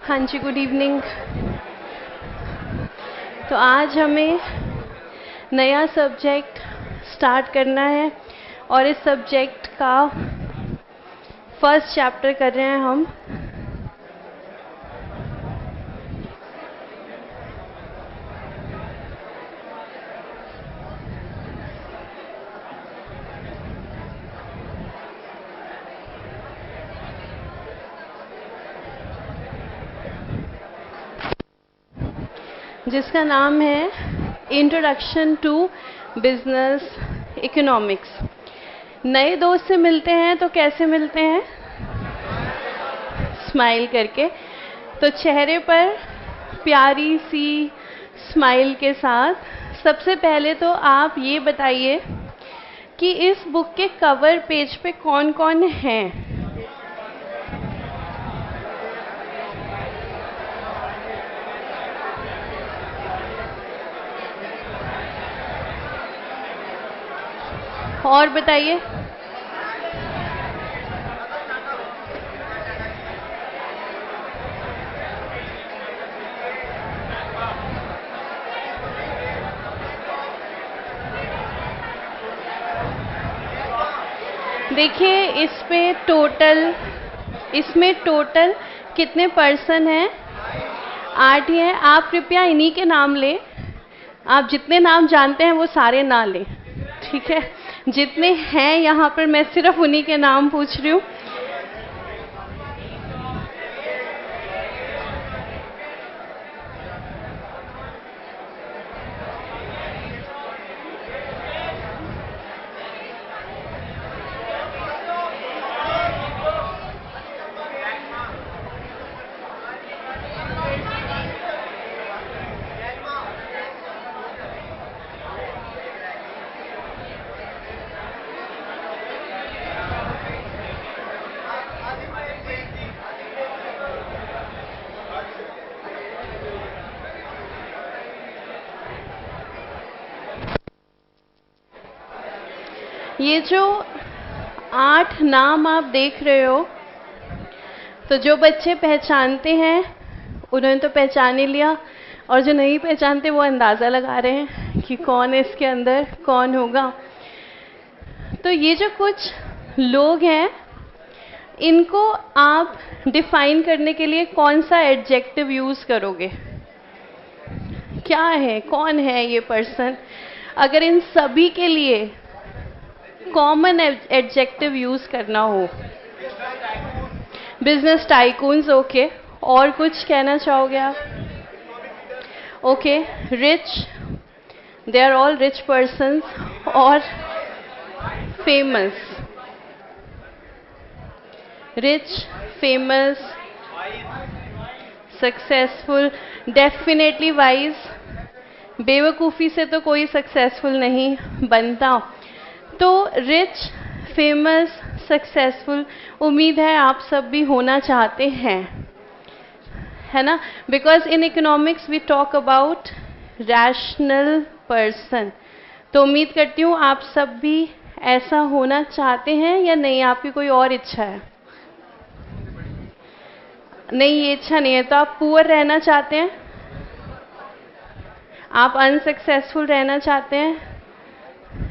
हाँ जी, good evening. तो आज हमें नया सब्जेक्ट स्टार्ट करना है और इस सब्जेक्ट का फर्स्ट चैप्टर कर रहे हैं हम। जिसका नाम है इंट्रोडक्शन टू बिजनेस इकोनॉमिक्स। नए दोस्त से मिलते हैं तो कैसे मिलते हैं? स्माइल करके। तो चेहरे पर प्यारी सी स्माइल के साथ सबसे पहले तो आप ये बताइए कि इस बुक के कवर पेज पे कौन कौन हैं? और बताइए। देखिए इसमें टोटल कितने पर्सन हैं? 8 ही हैं। आप कृपया इन्हीं के नाम लें। आप जितने नाम जानते हैं वो सारे ना लें, ठीक है? जितने हैं यहाँ पर मैं सिर्फ उन्हीं के नाम पूछ रही हूँ। ये जो 8 नाम आप देख रहे हो, तो जो बच्चे पहचानते हैं उन्होंने तो पहचान ही लिया, और जो नहीं पहचानते वो अंदाज़ा लगा रहे हैं कि कौन है इसके अंदर, कौन होगा। तो ये जो कुछ लोग हैं, इनको आप डिफाइन करने के लिए कौन सा एडजेक्टिव यूज़ करोगे? क्या है, कौन है ये पर्सन? अगर इन सभी के लिए कॉमन एडजेक्टिव यूज़ करना हो। Business tycoons, okay. और कुछ कहना चाहोगे आप? Okay, rich, they are all rich persons. और famous, rich, famous, successful, definitely wise. बेवकूफ़ी से तो कोई सक्सेसफुल नहीं बनता। तो रिच, फेमस, सक्सेसफुल, उम्मीद है आप सब भी होना चाहते हैं, है ना? Because in economics we talk about rational person. तो उम्मीद करती हूँ आप सब भी ऐसा होना चाहते हैं, या नहीं आपकी कोई और इच्छा है? नहीं, ये इच्छा नहीं है। तो आप पुअर रहना चाहते हैं? आप अनसक्सेसफुल रहना चाहते हैं?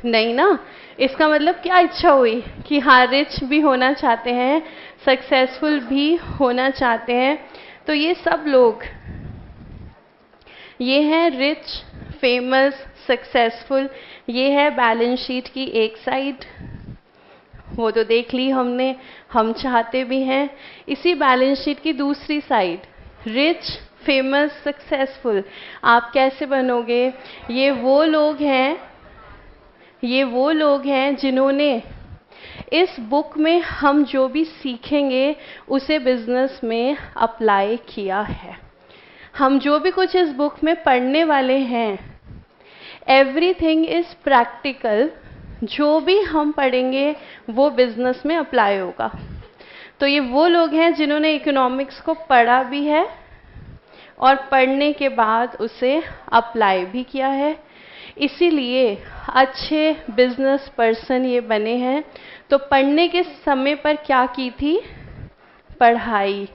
नहीं ना। इसका मतलब क्या इच्छा हुई कि हाँ, रिच भी होना चाहते हैं, सक्सेसफुल भी होना चाहते हैं। तो ये सब लोग, ये हैं रिच, फेमस, सक्सेसफुल। ये है बैलेंस शीट की एक साइड, वो तो देख ली हमने, हम चाहते भी हैं। इसी बैलेंस शीट की दूसरी साइड, रिच, फेमस, सक्सेसफुल, आप कैसे बनोगे? ये वो लोग हैं जिन्होंने इस बुक में हम जो भी सीखेंगे उसे बिजनेस में अप्लाई किया है। हम जो भी कुछ इस बुक में पढ़ने वाले हैं, एवरीथिंग इज प्रैक्टिकल। जो भी हम पढ़ेंगे वो बिजनेस में अप्लाई होगा। तो ये वो लोग हैं जिन्होंने इकोनॉमिक्स को पढ़ा भी है और पढ़ने के बाद उसे अप्लाई भी किया है, इसीलिए अच्छे बिजनेस पर्सन ये बने हैं। तो पढ़ने के समय पर क्या की थी? पढ़ाई।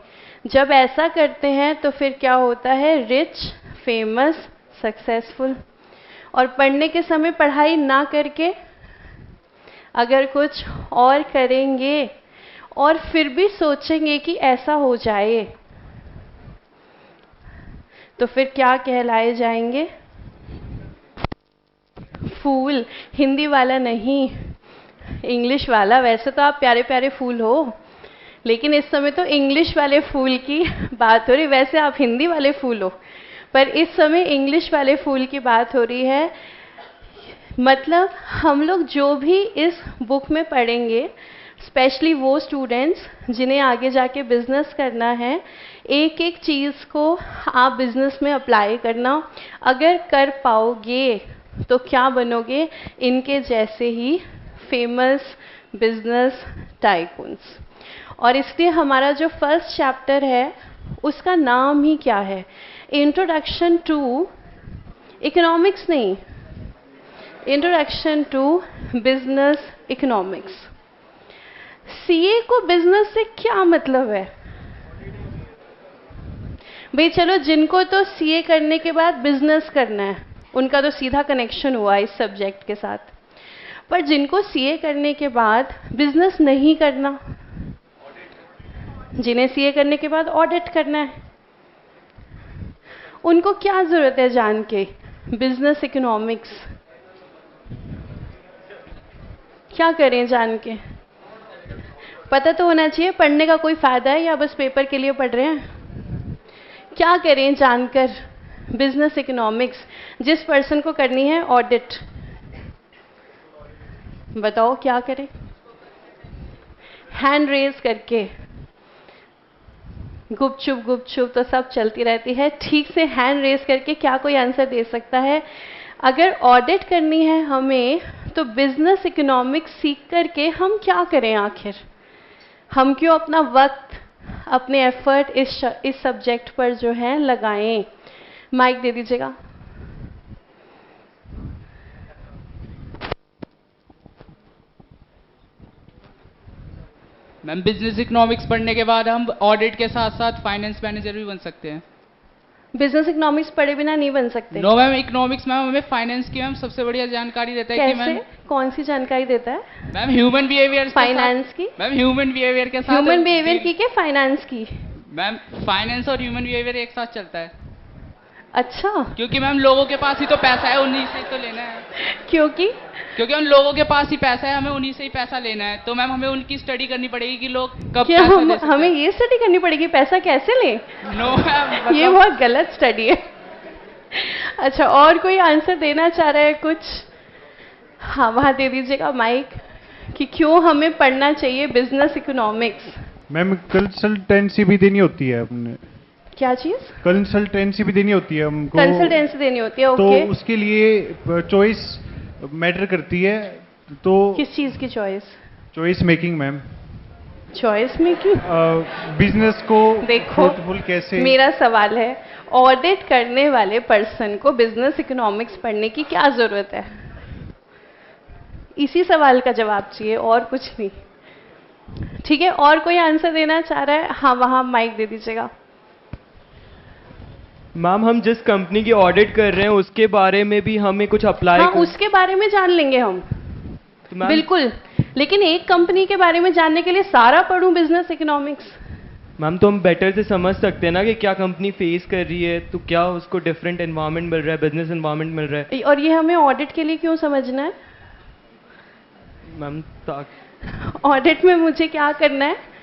जब ऐसा करते हैं तो फिर क्या होता है? Rich, famous, successful. और पढ़ने के समय पढ़ाई ना करके अगर कुछ और करेंगे और फिर भी सोचेंगे कि ऐसा हो जाए, तो फिर क्या कहलाए जाएंगे? फूल। हिंदी वाला नहीं, इंग्लिश वाला। वैसे तो आप प्यारे प्यारे फूल हो, लेकिन इस समय तो इंग्लिश वाले फूल की बात हो रही। वैसे आप हिंदी वाले फूल हो, पर इस समय इंग्लिश वाले फूल की बात हो रही है। मतलब हम लोग जो भी इस बुक में पढ़ेंगे, स्पेशली वो स्टूडेंट्स जिन्हें आगे जाके बिजनेस करना है, एक एक चीज़ को आप बिजनेस में अप्लाई करना। अगर कर पाओगे तो क्या बनोगे? इनके जैसे ही फेमस बिजनेस टाइकून्स। और इसलिए हमारा जो फर्स्ट चैप्टर है उसका नाम ही क्या है? इंट्रोडक्शन टू इकोनॉमिक्स नहीं, introduction to business economics. CA को बिजनेस से क्या मतलब है? भाई चलो, जिनको तो सीए करने के बाद बिजनेस करना है उनका तो सीधा कनेक्शन हुआ इस सब्जेक्ट के साथ, पर जिनको सीए करने के बाद बिजनेस नहीं करना, जिन्हें सीए करने के बाद ऑडिट करना है, उनको क्या जरूरत है जान के बिजनेस इकोनॉमिक्स? क्या करें जान के? पता तो होना चाहिए पढ़ने का कोई फायदा है या बस पेपर के लिए पढ़ रहे हैं? क्या करें जानकर बिजनेस इकोनॉमिक्स, जिस पर्सन को करनी है ऑडिट? बताओ क्या करें? हैंड रेज करके गुपचुप तो सब चलती रहती है। ठीक से हैंड रेज करके क्या कोई आंसर दे सकता है? अगर ऑडिट करनी है हमें, तो बिजनेस इकोनॉमिक्स सीख करके हम क्या करें आखिर? हम क्यों अपना वक्त, अपने एफर्ट इस सब्जेक्ट पर जो है लगाएं? माइक दे दीजिएगा। मैम, बिजनेस इकोनॉमिक्स पढ़ने के बाद हम ऑडिट के साथ साथ फाइनेंस मैनेजर भी बन सकते हैं। बिजनेस इकोनॉमिक्स पढ़े बिना नहीं बन सकते? नो मैम, इकोनॉमिक्स मैम हमें फाइनेंस की मैम सबसे बढ़िया जानकारी देता है। कैसे? कि कौन सी जानकारी देता है? मैम ह्यूमन बिहेवियर, फाइनेंस की? मैम ह्यूमन बिहेवियर के साथ। ह्यूमन बिहेवियर की के फाइनेंस की? मैम फाइनेंस और ह्यूमन बिहेवियर एक साथ चलता है। अच्छा, क्योंकि मैम लोगों के पास ही तो पैसा है, उन्हीं से तो लेना है। क्योंकि उन लोगों के पास ही पैसा है, हमें उन्हीं से ही पैसा लेना है। तो मैम हमें उनकी स्टडी करनी पड़ेगी कि लोग कब क्या पैसा ले सकते हैं। हमें ये स्टडी करनी पड़ेगी पैसा कैसे ले? नो मैम, ये बहुत गलत स्टडी है। अच्छा, और कोई आंसर देना चाह रहा है कुछ? हाँ, वहाँ दे दीजिएगा माइक, कि क्यों हमें पढ़ना चाहिए बिजनेस इकोनॉमिक्स। मैम कंसल्टेंसी भी देनी होती है अपने। क्या चीज? कंसल्टेंसी भी देनी होती है हमको। कंसल्टेंसी देनी होती है, तो ओके। उसके लिए चॉइस मैटर करती है। तो किस चीज की choice? Choice making ma'am. Choice making? Business को देखो, फ्रूटफुल कैसे। मेरा सवाल है, ऑडिट करने वाले पर्सन को बिजनेस इकोनॉमिक्स पढ़ने की क्या जरूरत है? इसी सवाल का जवाब चाहिए, और कुछ नहीं। ठीक है, और कोई आंसर देना चाह रहा है? हाँ, वहां माइक दे दीजिएगा। मैम, हम जिस कंपनी की ऑडिट कर रहे हैं उसके बारे में भी हमें कुछ अप्लाई उसके बारे में जान लेंगे हम, तो बिल्कुल। लेकिन एक कंपनी के बारे में जानने के लिए सारा पढ़ूं बिजनेस इकोनॉमिक्स? मैम, तो हम बेटर से समझ सकते हैं ना कि क्या कंपनी फेस कर रही है, तो क्या उसको डिफरेंट एनवायरनमेंट मिल रहा है, बिजनेस एनवायरनमेंट मिल रहा है। और ये हमें ऑडिट के लिए क्यों समझना है? मैम, ऑडिट में मुझे क्या करना है?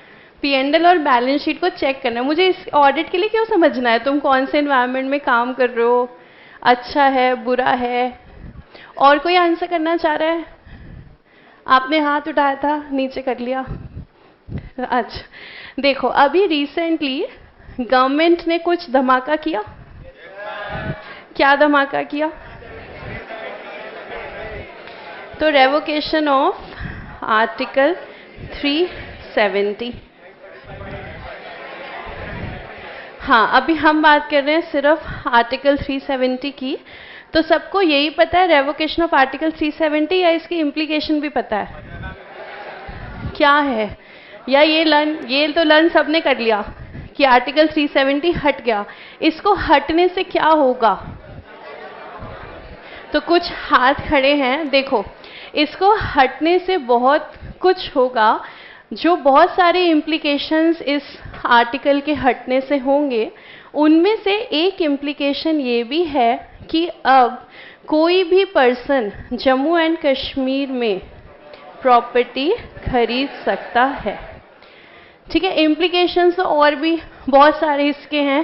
P&L और बैलेंस शीट को चेक करना है। मुझे इस ऑडिट के लिए क्यों समझना है तुम कौन से एनवायरनमेंट में काम कर रहे हो, अच्छा है, बुरा है? और कोई आंसर करना चाह रहा है? आपने हाथ उठाया था, नीचे कर लिया। अच्छा, देखो, अभी रिसेंटली गवर्नमेंट ने कुछ धमाका किया। क्या धमाका किया? तो रेवोकेशन ऑफ आर्टिकल 370। हाँ, अभी हम बात कर रहे हैं सिर्फ आर्टिकल 370 की। तो सबको यही पता है रेवोकेशन ऑफ आर्टिकल 370, या इसकी इम्प्लीकेशन भी पता है क्या है? या ये तो लर्न सबने कर लिया कि आर्टिकल 370 हट गया, इसको हटने से क्या होगा? तो कुछ हाथ खड़े हैं, देखो इसको हटने से बहुत कुछ होगा, जो बहुत सारे इम्प्लीकेशंस इस आर्टिकल के हटने से होंगे। उनमें से एक इम्प्लीकेशन ये भी है कि अब कोई भी पर्सन जम्मू एंड कश्मीर में प्रॉपर्टी खरीद सकता है। ठीक है, इम्प्लीकेशंस और भी बहुत सारे इसके हैं।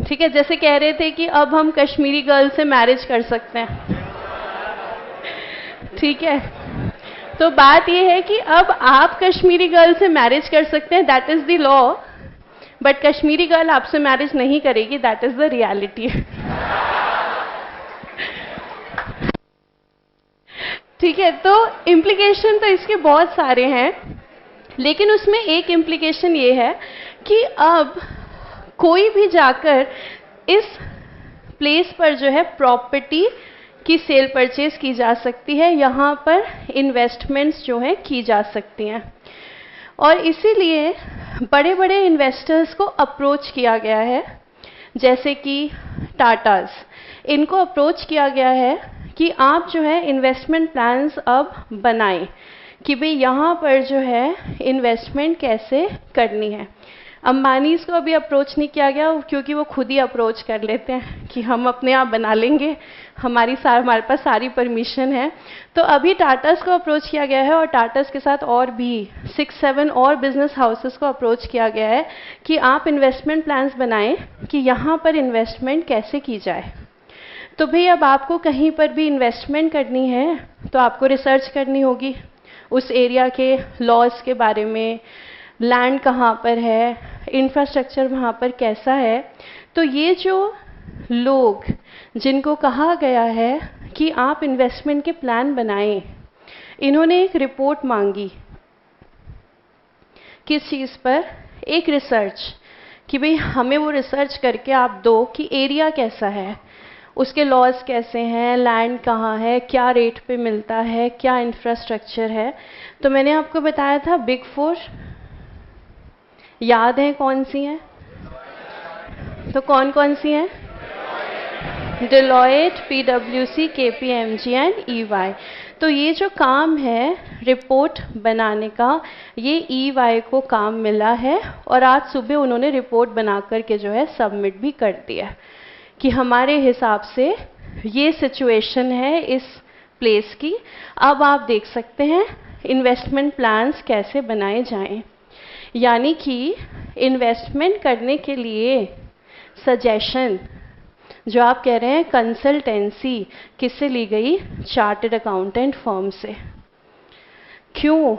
ठीक है, जैसे कह रहे थे कि अब हम कश्मीरी गर्ल से मैरिज कर सकते हैं। ठीक है, तो बात यह है कि अब आप कश्मीरी गर्ल से मैरिज कर सकते हैं, that is the law, but Kashmiri girl आपसे मैरिज नहीं करेगी, दैट इज द रियलिटी। ठीक है, तो इम्प्लीकेशन तो इसके बहुत सारे हैं, लेकिन उसमें एक इम्प्लीकेशन ये है कि अब कोई भी जाकर इस प्लेस पर जो है प्रॉपर्टी की सेल परचेज की जा सकती है, यहाँ पर इन्वेस्टमेंट्स जो हैं की जा सकती हैं। और इसीलिए बड़े बड़े इन्वेस्टर्स को अप्रोच किया गया है, जैसे कि टाटास, इनको अप्रोच किया गया है कि आप जो है इन्वेस्टमेंट प्लान्स अब बनाएं कि भाई यहाँ पर जो है इन्वेस्टमेंट कैसे करनी है। अंबानीज़ को अभी अप्रोच नहीं किया गया, क्योंकि वो खुद ही अप्रोच कर लेते हैं कि हम अपने आप बना लेंगे, हमारे पास सारी परमिशन है। तो अभी टाटास को अप्रोच किया गया है, और टाटास के साथ और भी 6-7 और बिजनेस हाउसेस को अप्रोच किया गया है कि आप इन्वेस्टमेंट प्लान्स बनाएं कि यहाँ पर इन्वेस्टमेंट कैसे की जाए। तो भाई अब आपको कहीं पर भी इन्वेस्टमेंट करनी है तो आपको रिसर्च करनी होगी उस एरिया के लॉज के बारे में, लैंड कहाँ पर है, इंफ्रास्ट्रक्चर वहाँ पर कैसा है। तो ये जो लोग जिनको कहा गया है कि आप इन्वेस्टमेंट के प्लान बनाएं, इन्होंने एक रिपोर्ट मांगी। किस चीज़ पर? एक रिसर्च, कि भाई हमें वो रिसर्च करके आप दो कि एरिया कैसा है, उसके लॉज कैसे हैं, लैंड कहाँ है, क्या रेट पे मिलता है, क्या इंफ्रास्ट्रक्चर है। तो मैंने आपको बताया था बिग 4 याद है कौन सी हैं? तो कौन कौन सी हैं? Deloitte, PwC, KPMG and EY। तो ये जो काम है रिपोर्ट बनाने का, ये EY को काम मिला है, और आज सुबह उन्होंने रिपोर्ट बना करके जो है सबमिट भी कर दिया कि हमारे हिसाब से ये सिचुएशन है इस प्लेस की। अब आप देख सकते हैं इन्वेस्टमेंट प्लान्स कैसे बनाए जाएं। यानी कि इन्वेस्टमेंट करने के लिए सजेशन जो आप कह रहे हैं कंसल्टेंसी किससे ली गई? चार्टर्ड अकाउंटेंट फर्म से। क्यों?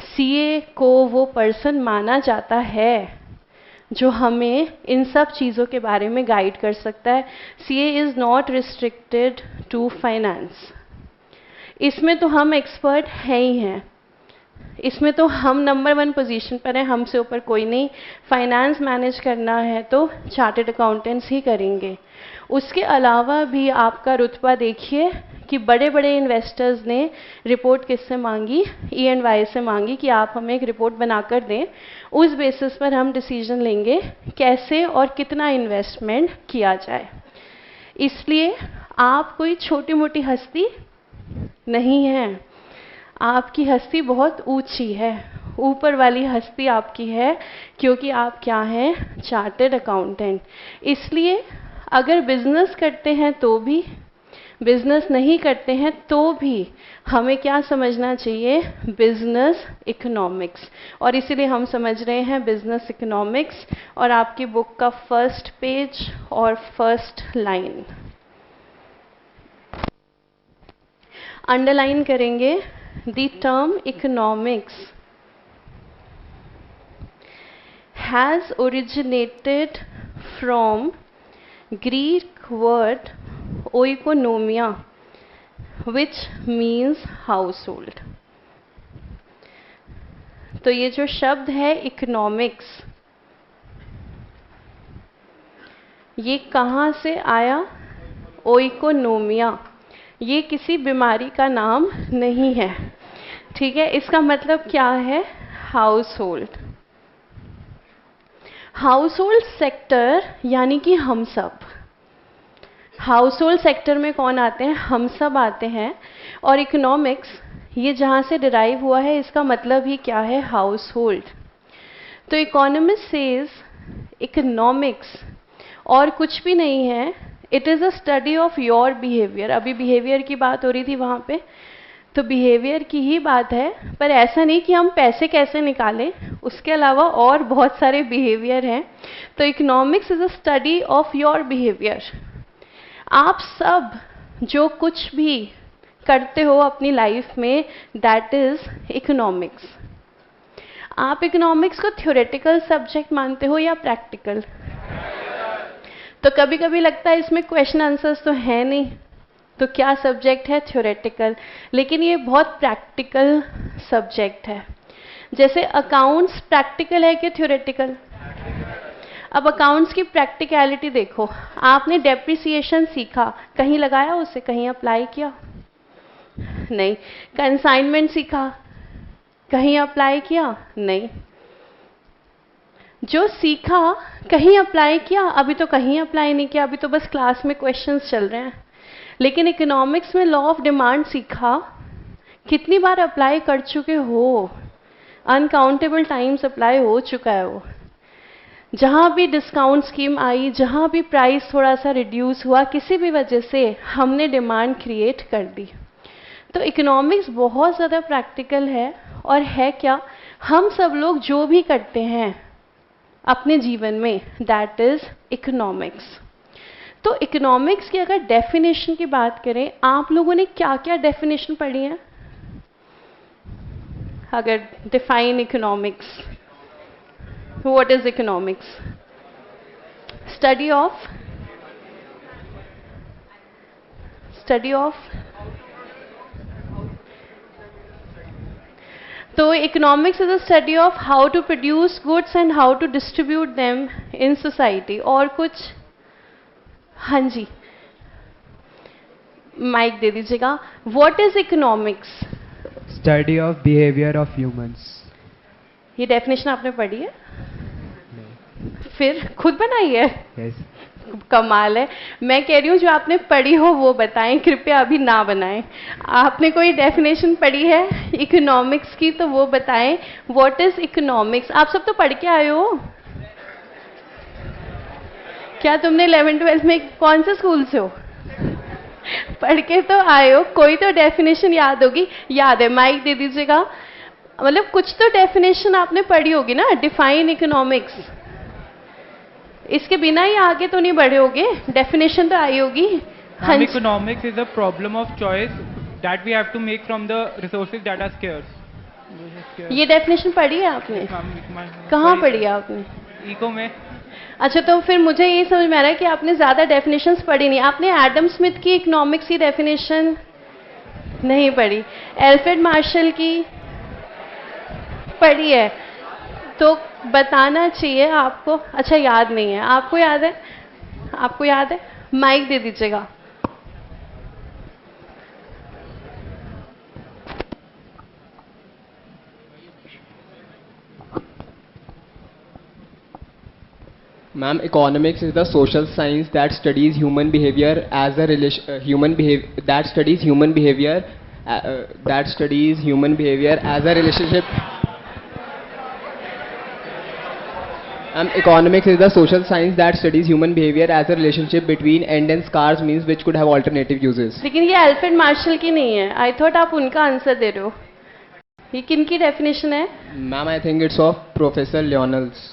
CA को वो पर्सन माना जाता है जो हमें इन सब चीज़ों के बारे में गाइड कर सकता है। CA is not restricted to finance. इसमें तो हम एक्सपर्ट हैं ही हैं, इसमें तो हम नंबर 1 पोजीशन पर हैं, हमसे ऊपर कोई नहीं। फाइनेंस मैनेज करना है तो चार्टर्ड अकाउंटेंट्स ही करेंगे। उसके अलावा भी आपका रुतबा देखिए कि बड़े बड़े इन्वेस्टर्स ने रिपोर्ट किससे मांगी? E&Y से मांगी कि आप हमें एक रिपोर्ट बना कर दें, उस बेसिस पर हम डिसीजन लेंगे कैसे और कितना इन्वेस्टमेंट किया जाए। इसलिए आप कोई छोटी मोटी हस्ती नहीं है, आपकी हस्ती बहुत ऊंची है, ऊपर वाली हस्ती आपकी है, क्योंकि आप क्या हैं? Chartered accountant. इसलिए अगर बिजनेस करते हैं तो भी, बिजनेस नहीं करते हैं तो भी हमें क्या समझना चाहिए? Business economics. और इसीलिए हम समझ रहे हैं बिजनेस इकोनॉमिक्स। और आपकी बुक का फर्स्ट पेज और फर्स्ट लाइन अंडरलाइन करेंगे। The term economics has originated from Greek word oikonomia, which means household। तो ये जो शब्द है इकोनॉमिक्स, ये कहाँ से आया? ओइकोनोमिया। ये किसी बीमारी का नाम नहीं है, ठीक है। इसका मतलब क्या है? House hold. House hold sector यानी कि हम सब, हाउस होल्ड सेक्टर में कौन आते हैं? हम सब आते हैं। और इकोनॉमिक्स ये जहाँ से डिराइव हुआ है, इसका मतलब ही क्या है? House hold. तो इकोनॉमिस्ट सेज इकोनॉमिक्स और कुछ भी नहीं है, it is a study of your behaviour. अभी बिहेवियर की बात हो रही थी वहाँ पे, तो बिहेवियर की ही बात है, पर ऐसा नहीं कि हम पैसे कैसे निकालें, उसके अलावा और बहुत सारे बिहेवियर हैं। तो economics is a study of your behaviour. आप सब जो कुछ भी करते हो अपनी लाइफ में, दैट इज़ इकोनॉमिक्स। आप इकोनॉमिक्स को थ्योरेटिकल सब्जेक्ट मानते हो या प्रैक्टिकल? तो कभी कभी लगता है इसमें क्वेश्चन आंसर्स तो है नहीं, तो क्या सब्जेक्ट है? थ्योरेटिकल। लेकिन ये बहुत प्रैक्टिकल सब्जेक्ट है। जैसे अकाउंट्स प्रैक्टिकल है कि थ्योरेटिकल? अब अकाउंट्स की प्रैक्टिकलिटी देखो, आपने डेप्रिसिएशन सीखा, कहीं लगाया उसे, कहीं अप्लाई किया? नहीं। कंसाइनमेंट सीखा, कहीं अप्लाई किया? नहीं। जो सीखा कहीं अप्लाई किया? अभी तो कहीं अप्लाई नहीं किया, अभी तो बस क्लास में क्वेश्चंस चल रहे हैं। लेकिन इकोनॉमिक्स में लॉ ऑफ डिमांड सीखा, कितनी बार अप्लाई कर चुके हो? अनकाउंटेबल टाइम्स अप्लाई हो चुका है वो। जहाँ भी डिस्काउंट स्कीम आई, जहाँ भी प्राइस थोड़ा सा रिड्यूस हुआ, किसी भी वजह से हमने डिमांड क्रिएट कर दी। तो इकोनॉमिक्स बहुत ज़्यादा प्रैक्टिकल है। और है क्या? हम सब लोग जो भी करते हैं अपने जीवन में, दैट इज़ इकोनॉमिक्स। तो इकोनॉमिक्स की अगर डेफिनेशन की बात करें, आप लोगों ने क्या क्या डेफिनेशन पढ़ी है? अगर define economics, what is economics? Study of तो economics is a study of how to produce goods and how to distribute them in society. और कुछ? हाँ जी, माइक दे दीजिएगा। What is economics? Study of behaviour of humans. ये definition आपने पढ़ी है? फिर खुद बनाई है? यस। कमाल है। मैं कह रही हूँ जो आपने पढ़ी हो वो बताएं, कृपया अभी ना बनाएं। आपने कोई डेफिनेशन पढ़ी है इकोनॉमिक्स की तो वो बताएं। What is economics? आप सब तो पढ़ के आए हो। क्या तुमने 11th-12th में कौन से स्कूल से हो? पढ़ के तो आए हो, कोई तो डेफिनेशन याद होगी। याद है? माइक दे दीजिएगा। मतलब कुछ तो डेफिनेशन आपने पढ़ी होगी ना, डिफाइन इकोनॉमिक्स। इसके बिना ही आगे तो नहीं बढ़े होगे, डेफिनेशन तो आई होगी। हाँ, economics is a problem of choice that we have to make from the resources that are scarce. ये डेफिनेशन पढ़ी है आपने? कहाँ पढ़ी है आपने? इको में। अच्छा, तो फिर मुझे ये समझ में आ रहा है कि आपने ज़्यादा डेफिनेशंस पढ़ी नहीं। आपने एडम स्मिथ की इकोनॉमिक्स की डेफिनेशन नहीं पढ़ी, एल्फ्रेड मार्शल की पढ़ी है, तो बताना चाहिए आपको। अच्छा, याद नहीं है आपको? याद है? आपको याद है? माइक दे दीजिएगा। Ma'am, economics is the social science that studies human behavior as a that studies human behavior as a relationship. Economics is the social science that studies human behavior as a relationship between end and scarce means which could have alternative uses. लेकिन ये Alfred Marshall की नहीं है। I thought आप उनका answer दे रहे हो। ये किन की डेफिनेशन है? Ma'am, I think it's of Professor Lionel's.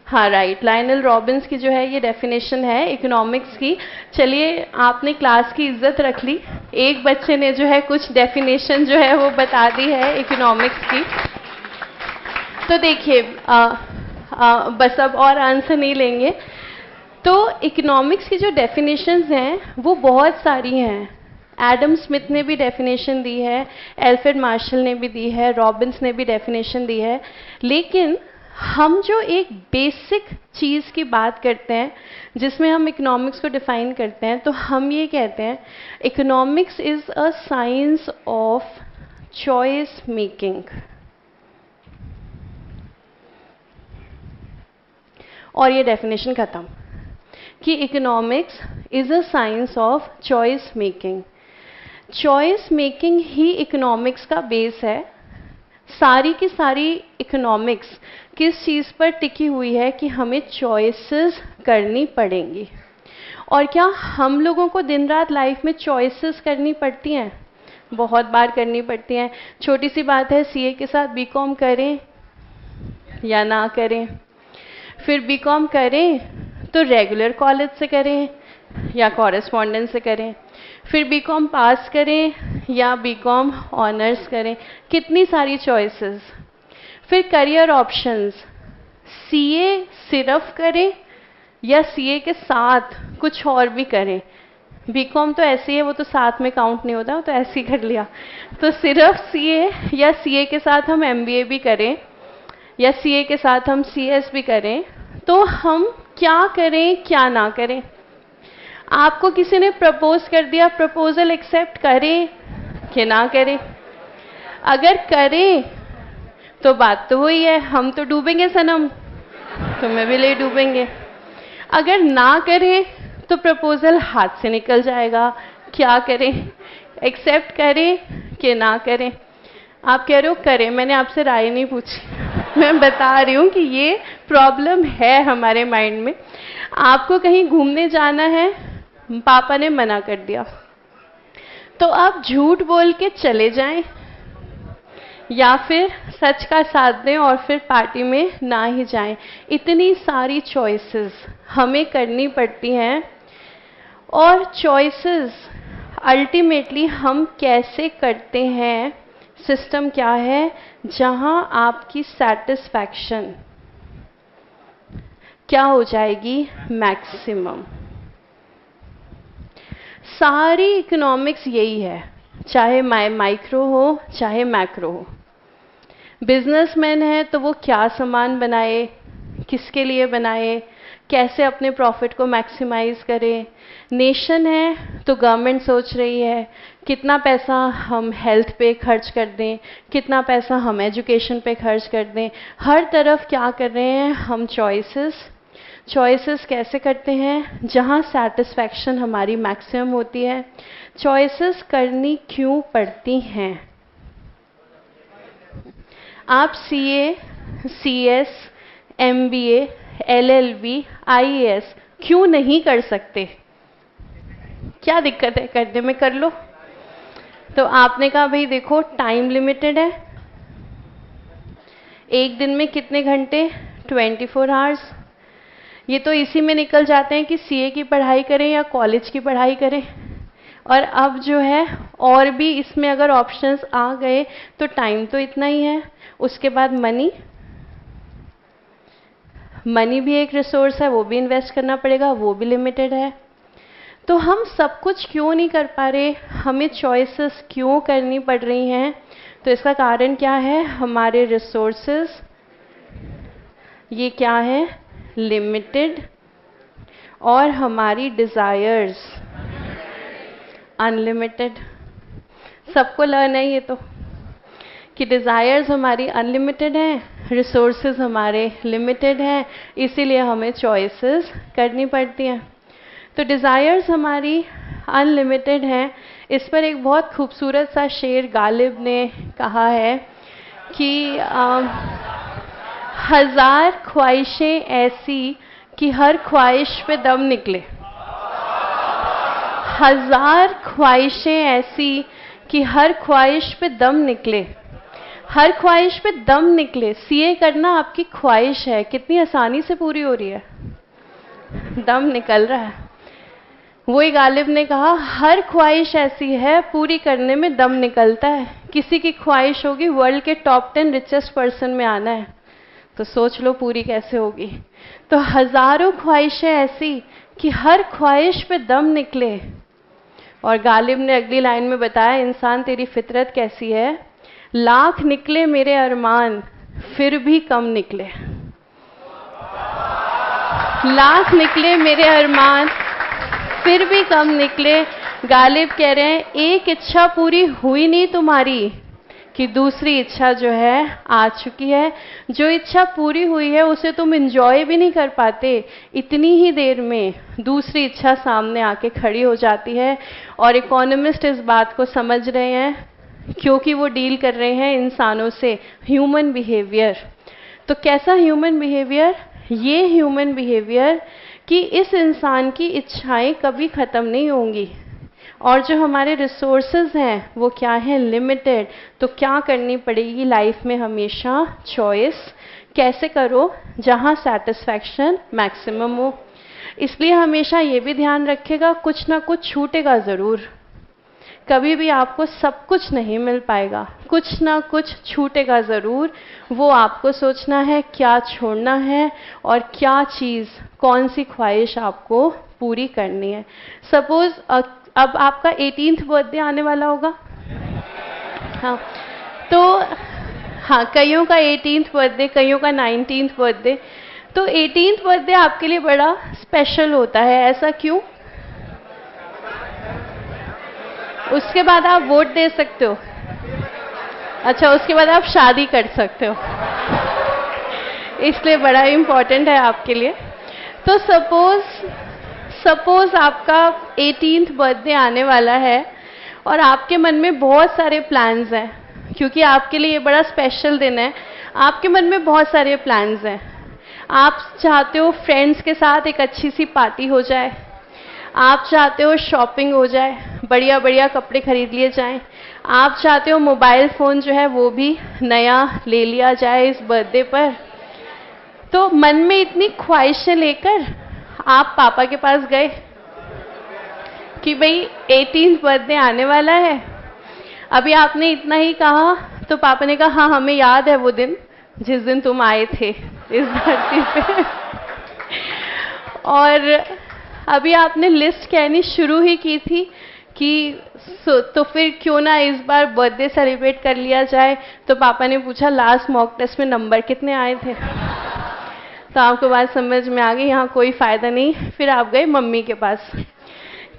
हाँ, राइट, लायनल रॉबिन्स की जो है ये डेफिनेशन है इकोनॉमिक्स की। चलिए, आपने क्लास की इज्जत रख ली। एक बच्चे ने जो है कुछ डेफिनेशन जो है वो बता दी है इकोनॉमिक्स की। तो देखिए, बस अब और आंसर नहीं लेंगे। तो इकोनॉमिक्स की जो डेफिनेशंस हैं वो बहुत सारी हैं। एडम स्मिथ ने भी डेफिनेशन दी है, एल्फ्रेड मार्शल ने भी दी है, रॉबिन्स ने भी डेफिनेशन दी है। लेकिन हम जो एक बेसिक चीज़ की बात करते हैं जिसमें हम इकोनॉमिक्स को डिफाइन करते हैं, तो हम ये कहते हैं economics is a science of choice making. और ये डेफिनेशन ख़त्म कि economics is a science of choice making. Choice making he economics का बेस है। सारी की सारी इकोनॉमिक्स किस चीज़ पर टिकी हुई है कि हमें चॉइसेस करनी पड़ेंगी। और क्या हम लोगों को दिन रात लाइफ में चॉइसेस करनी पड़ती हैं? बहुत बार करनी पड़ती हैं। छोटी सी बात है, सीए के साथ बीकॉम करें या ना करें, फिर बीकॉम करें तो रेगुलर कॉलेज से करें या कॉरेस्पॉन्डेंस से करें, फिर बीकॉम पास करें या बीकॉम ऑनर्स करें। कितनी सारी चॉइसेस। फिर करियर ऑप्शंस, सीए सिर्फ करें या सीए के साथ कुछ और भी करें। बीकॉम तो ऐसे ही है, वो तो साथ में काउंट नहीं होता, वो तो ऐसे ही कर लिया। तो सिर्फ सीए या सीए के साथ हम एमबीए भी करें या सीए के साथ हम सीएस भी करें, तो हम क्या करें क्या ना करें। आपको किसी ने प्रपोज कर दिया, प्रपोजल एक्सेप्ट करें कि ना करें। अगर करें तो बात तो वही है, हम तो डूबेंगे सनम, तुम्हें भी ले डूबेंगे। अगर ना करें तो प्रपोजल हाथ से निकल जाएगा। क्या करें, एक्सेप्ट करें कि ना करें। आप कह रहे हो करें, मैंने आपसे राय नहीं पूछी। मैं बता रही हूँ कि ये प्रॉब्लम है हमारे माइंड में। आपको कहीं घूमने जाना है, पापा ने मना कर दिया, तो आप झूठ बोल के चले जाएं या फिर सच का साथ दें और फिर पार्टी में ना ही जाएं। इतनी सारी चॉइसेस हमें करनी पड़ती हैं। और चॉइसेस अल्टीमेटली हम कैसे करते हैं, सिस्टम क्या है जहां आपकी सेटिस्फैक्शन क्या हो जाएगी, मैक्सिमम। सारी इकोनॉमिक्स यही है, चाहे माइक्रो हो चाहे मैक्रो हो। बिजनेसमैन है तो वो क्या सामान बनाए, किसके लिए बनाए, कैसे अपने प्रॉफिट को मैक्सिमाइज करें। नेशन है तो गवर्नमेंट सोच रही है कितना पैसा हम हेल्थ पे खर्च कर दें, कितना पैसा हम एजुकेशन पे खर्च कर दें। हर तरफ क्या कर रहे हैं हम, चॉइसेस कैसे करते हैं जहां सेटिस्फैक्शन हमारी मैक्सिमम होती है। चॉइसेस करनी क्यों पड़ती हैं? आप CA, CS, MBA, LLB, IAS क्यों नहीं कर सकते? क्या दिक्कत है करने में? कर लो। तो आपने कहा भाई देखो टाइम लिमिटेड है, एक दिन में कितने घंटे, 24 आवर्स। ये तो इसी में निकल जाते हैं कि सीए की पढ़ाई करें या कॉलेज की पढ़ाई करें। और अब जो है और भी इसमें अगर ऑप्शंस आ गए तो टाइम तो इतना ही है। उसके बाद मनी भी एक रिसोर्स है, वो भी इन्वेस्ट करना पड़ेगा, वो भी लिमिटेड है। तो हम सब कुछ क्यों नहीं कर पा रहे, हमें चॉइसेस क्यों करनी पड़ रही हैं? तो इसका कारण क्या है, हमारे रिसोर्सेस ये क्या है, लिमिटेड, और हमारी डिज़ायर्स अनलिमिटेड। सबको लर्न है ये तो कि डिज़ायर्स हमारी अनलिमिटेड हैं, रिसोर्सेज हमारे लिमिटेड हैं, इसीलिए हमें चॉइसेस करनी पड़ती हैं। तो डिज़ायर्स हमारी अनलिमिटेड हैं। इस पर एक बहुत खूबसूरत सा शेर गालिब ने कहा है कि 1000 ख्वाहिशें ऐसी कि हर ख्वाहिश पे दम निकले। 1000 ख्वाहिशें ऐसी कि हर ख्वाहिश पे दम निकले। हर ख्वाहिश पे दम निकले। सीए करना आपकी ख्वाहिश है, कितनी आसानी से पूरी हो रही है, दम निकल रहा है। वही गालिब ने कहा हर ख्वाहिश ऐसी है पूरी करने में दम निकलता है। किसी की ख्वाहिश होगी वर्ल्ड के टॉप 10 रिचेस्ट पर्सन में आना है, तो सोच लो पूरी कैसे होगी। तो हजारों ख्वाहिशें ऐसी कि हर ख्वाहिश पे दम निकले। और गालिब ने अगली लाइन में बताया इंसान तेरी फितरत कैसी है, लाख निकले मेरे अरमान फिर भी कम निकले। लाख निकले मेरे अरमान फिर भी कम निकले। गालिब कह रहे हैं एक इच्छा पूरी हुई नहीं तुम्हारी, कि दूसरी इच्छा जो है आ चुकी है। जो इच्छा पूरी हुई है उसे तुम एंजॉय भी नहीं कर पाते, इतनी ही देर में दूसरी इच्छा सामने आके खड़ी हो जाती है। और इकोनॉमिस्ट इस बात को समझ रहे हैं क्योंकि वो डील कर रहे हैं इंसानों से, ह्यूमन बिहेवियर। तो कैसा ह्यूमन बिहेवियर? ये ह्यूमन बिहेवियर कि इस इंसान की इच्छाएं कभी ख़त्म नहीं होंगी और जो हमारे रिसोर्सेज हैं वो क्या हैं? लिमिटेड। तो क्या करनी पड़ेगी लाइफ में? हमेशा चॉइस कैसे करो जहाँ सेटिस्फैक्शन मैक्सिमम हो। इसलिए हमेशा ये भी ध्यान रखिएगा कुछ ना कुछ छूटेगा ज़रूर। कभी भी आपको सब कुछ नहीं मिल पाएगा, कुछ ना कुछ छूटेगा ज़रूर। वो आपको सोचना है क्या छोड़ना है और क्या चीज़, कौन सी ख्वाहिश आपको पूरी करनी है। सपोज़ अब आपका 18th बर्थडे आने वाला होगा। हाँ, तो हाँ, कईयों का 18th बर्थडे, कईयों का 19th बर्थडे। तो 18th बर्थडे आपके लिए बड़ा स्पेशल होता है। ऐसा क्यों? उसके बाद आप वोट दे सकते हो। अच्छा, उसके बाद आप शादी कर सकते हो, इसलिए बड़ा इम्पोर्टेंट है आपके लिए। तो सपोज आपका 18th बर्थडे आने वाला है और आपके मन में बहुत सारे प्लान्स हैं, क्योंकि आपके लिए ये बड़ा स्पेशल दिन है। आपके मन में बहुत सारे प्लान्स हैं। आप चाहते हो फ्रेंड्स के साथ एक अच्छी सी पार्टी हो जाए, आप चाहते हो शॉपिंग हो जाए, बढ़िया बढ़िया कपड़े खरीद लिए जाएं, आप चाहते हो मोबाइल फ़ोन जो है वो भी नया ले लिया जाए इस बर्थडे पर। तो मन में इतनी ख्वाहिशें लेकर आप पापा के पास गए कि भाई 18th बर्थडे आने वाला है। अभी आपने इतना ही कहा तो पापा ने कहा हाँ, हमें याद है वो दिन जिस दिन तुम आए थे इस धरती पे। और अभी आपने लिस्ट कहनी शुरू ही की थी कि तो फिर क्यों ना इस बार बर्थडे सेलिब्रेट कर लिया जाए। तो पापा ने पूछा लास्ट मॉक टेस्ट में नंबर कितने आए थे? तो आपको बात समझ में आ गई, यहाँ कोई फ़ायदा नहीं। फिर आप गए मम्मी के पास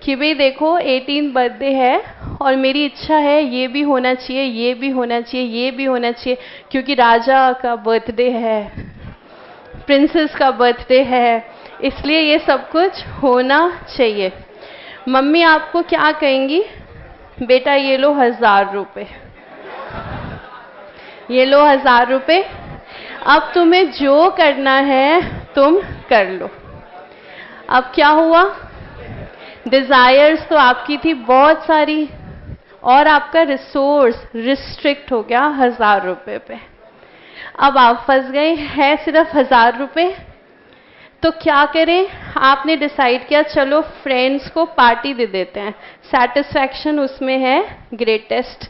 कि भाई देखो 18th बर्थडे है और मेरी इच्छा है ये भी होना चाहिए, ये भी होना चाहिए, ये भी होना चाहिए, क्योंकि राजा का बर्थडे है, प्रिंसेस का बर्थडे है, इसलिए ये सब कुछ होना चाहिए। मम्मी आपको क्या कहेंगी? बेटा ये लो 1000 रुपये, ये लो 1000 रुपये, अब तुम्हें जो करना है तुम कर लो। अब क्या हुआ? डिज़ायर्स तो आपकी थी बहुत सारी और आपका रिसोर्स रिस्ट्रिक्ट हो गया 1000 रुपये पे। अब आप फंस गए हैं सिर्फ 1000 रुपये। तो क्या करें? आपने डिसाइड किया चलो फ्रेंड्स को पार्टी दे देते हैं, सेटिस्फैक्शन उसमें है ग्रेटेस्ट।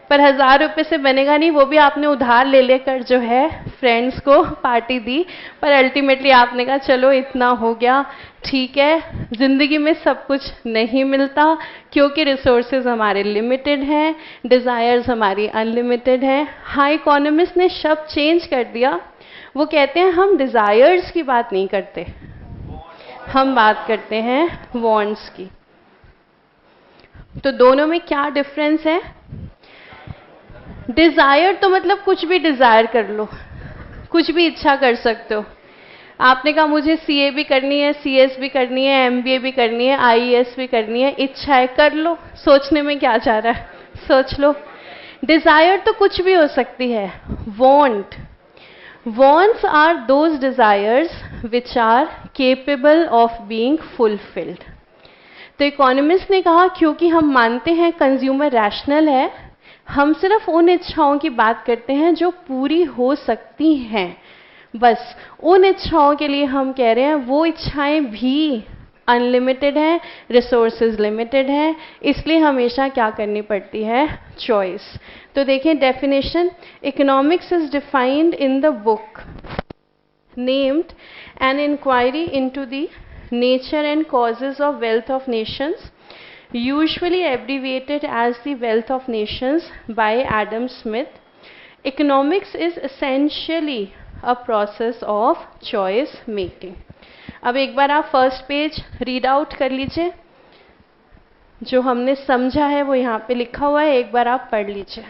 पर 1000 रुपये से बनेगा नहीं, वो भी आपने उधार ले लेकर जो है फ्रेंड्स को पार्टी दी। पर अल्टीमेटली आपने कहा चलो इतना हो गया, ठीक है। ज़िंदगी में सब कुछ नहीं मिलता क्योंकि रिसोर्सेज हमारे लिमिटेड हैं, डिज़ायर्स हमारी अनलिमिटेड हैं। हाँ, इकोनॉमिस्ट ने शब्द चेंज कर दिया। वो कहते हैं हम डिज़ायर्स की बात नहीं करते, हम बात करते हैं वांट्स की। तो दोनों में क्या डिफरेंस है? डिज़ायर तो मतलब कुछ भी डिज़ायर कर लो, कुछ भी इच्छा कर सकते हो। आपने कहा मुझे सीए भी करनी है, सीएस भी करनी है, एमबीए भी करनी है, आईएएस भी करनी है, इच्छा है कर लो, सोचने में क्या जा रहा है, सोच लो। डिज़ायर तो कुछ भी हो सकती है। Wants are those desires which are capable of being fulfilled. तो इकोनॉमिस्ट ने कहा क्योंकि हम मानते हैं कंज्यूमर रैशनल है, हम सिर्फ उन इच्छाओं की बात करते हैं जो पूरी हो सकती हैं। बस उन इच्छाओं के लिए हम कह रहे हैं वो इच्छाएं भी अनलिमिटेड हैं, रिसोर्सेज लिमिटेड हैं, इसलिए हमेशा क्या करनी पड़ती है? चॉइस। तो देखें definition, economics is defined in the book named an inquiry into the nature and causes of wealth of nations, usually abbreviated as the Wealth of Nations by Adam Smith. Economics is essentially a process of choice making. अब एक बार आप first page read out कर लीजिए, जो हमने समझा है वो यहाँ पे लिखा हुआ है, एक बार आप पढ़ लीजिए।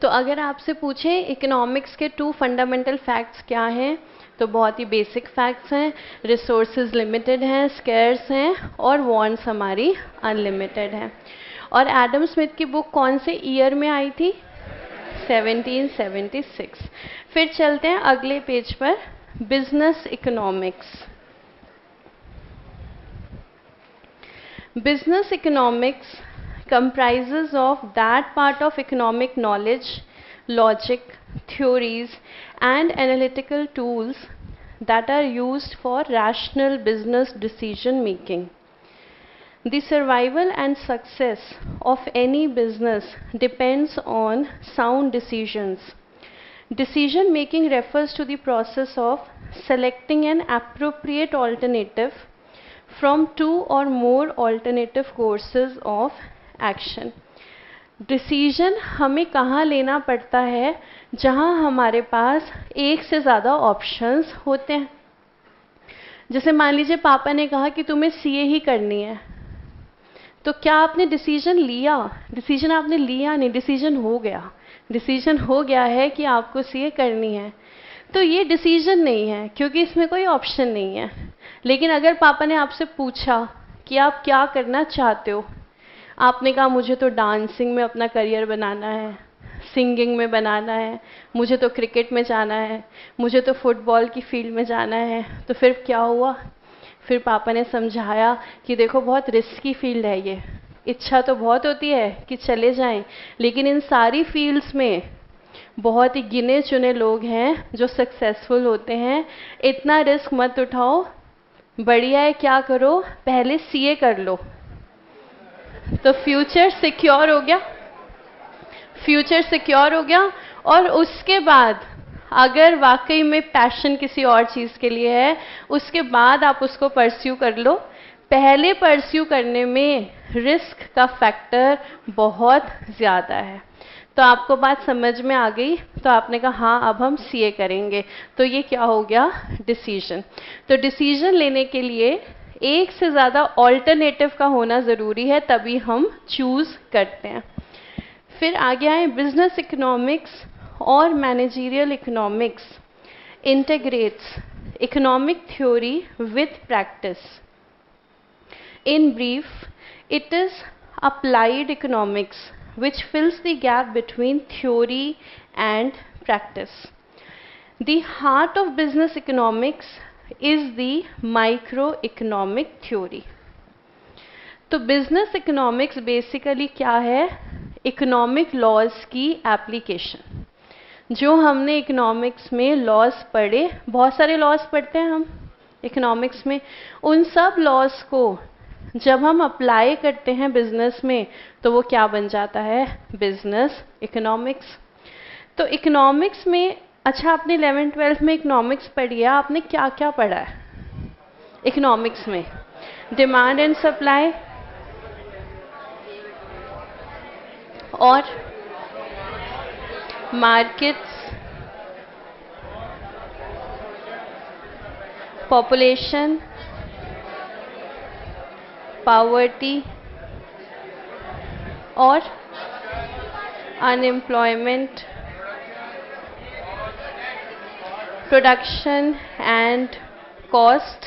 तो अगर आपसे पूछें इकोनॉमिक्स के 2 फंडामेंटल फैक्ट्स क्या हैं, तो बहुत ही बेसिक फैक्ट्स हैं, रिसोर्सेज लिमिटेड हैं, स्केर्स हैं और वांट्स हमारी अनलिमिटेड हैं। और एडम स्मिथ की बुक कौन से ईयर में आई थी? 1776। फिर चलते हैं अगले पेज पर, business economics. Business economics comprises of that part of economic knowledge, logic, theories and analytical tools that are used for rational business decision making. The survival and success of any business depends on sound decisions. Decision making refers to the process of selecting an appropriate alternative from 2 or more alternative courses of action. Decision हमें कहाँ लेना पड़ता है? जहाँ हमारे पास एक से ज़्यादा ऑप्शंस होते हैं। जैसे मान लीजिए पापा ने कहा कि तुम्हें सीए ही करनी है, तो क्या आपने डिसीजन लिया? डिसीजन आपने लिया नहीं, डिसीजन हो गया। डिसीजन हो गया है कि आपको सीए करनी है, तो ये डिसीजन नहीं है क्योंकि इसमें कोई ऑप्शन नहीं है। लेकिन अगर पापा ने आपसे पूछा कि आप क्या करना चाहते हो, आपने कहा मुझे तो डांसिंग में अपना करियर बनाना है, सिंगिंग में बनाना है, मुझे तो क्रिकेट में जाना है, मुझे तो फुटबॉल की फील्ड में जाना है, तो फिर क्या हुआ? फिर पापा ने समझाया कि देखो बहुत रिस्की फील्ड है ये, इच्छा तो बहुत होती है कि चले जाएं, लेकिन इन सारी फील्ड्स में बहुत ही गिने चुने लोग हैं जो सक्सेसफुल होते हैं, इतना रिस्क मत उठाओ, बढ़िया है क्या करो, पहले सीए कर लो। तो फ्यूचर सिक्योर हो गया, फ्यूचर सिक्योर हो गया। और उसके बाद अगर वाकई में पैशन किसी और चीज़ के लिए है, उसके बाद आप उसको परस्यू कर लो। पहले परस्यू करने में रिस्क का फैक्टर बहुत ज़्यादा है। तो आपको बात समझ में आ गई, तो आपने कहा हाँ अब हम सीए करेंगे, तो ये क्या हो गया? डिसीजन। तो डिसीजन लेने के लिए एक से ज़्यादा ऑल्टरनेटिव का होना ज़रूरी है, तभी हम चूज़ करते हैं। फिर आगे आए बिजनेस इकोनॉमिक्स और managerial economics integrates economic theory with practice. In brief, it is applied economics which fills the gap between theory and practice. The heart of business economics is the microeconomic theory. तो business economics basically क्या है? Economic laws की application. जो हमने economics में laws पढ़े, बहुत सारे लॉज पढ़ते हैं हम इकोनॉमिक्स में, उन सब लॉज को जब हम अप्लाई करते हैं बिजनेस में, तो वो क्या बन जाता है? Business economics. तो इकोनॉमिक्स में, अच्छा आपने 11th-12th में इकोनॉमिक्स पढ़ी है, आपने क्या क्या पढ़ा है इकोनॉमिक्स में? डिमांड एंड सप्लाई और मार्केट्स, पॉपुलेशन, पॉवर्टी और unemployment, production and cost,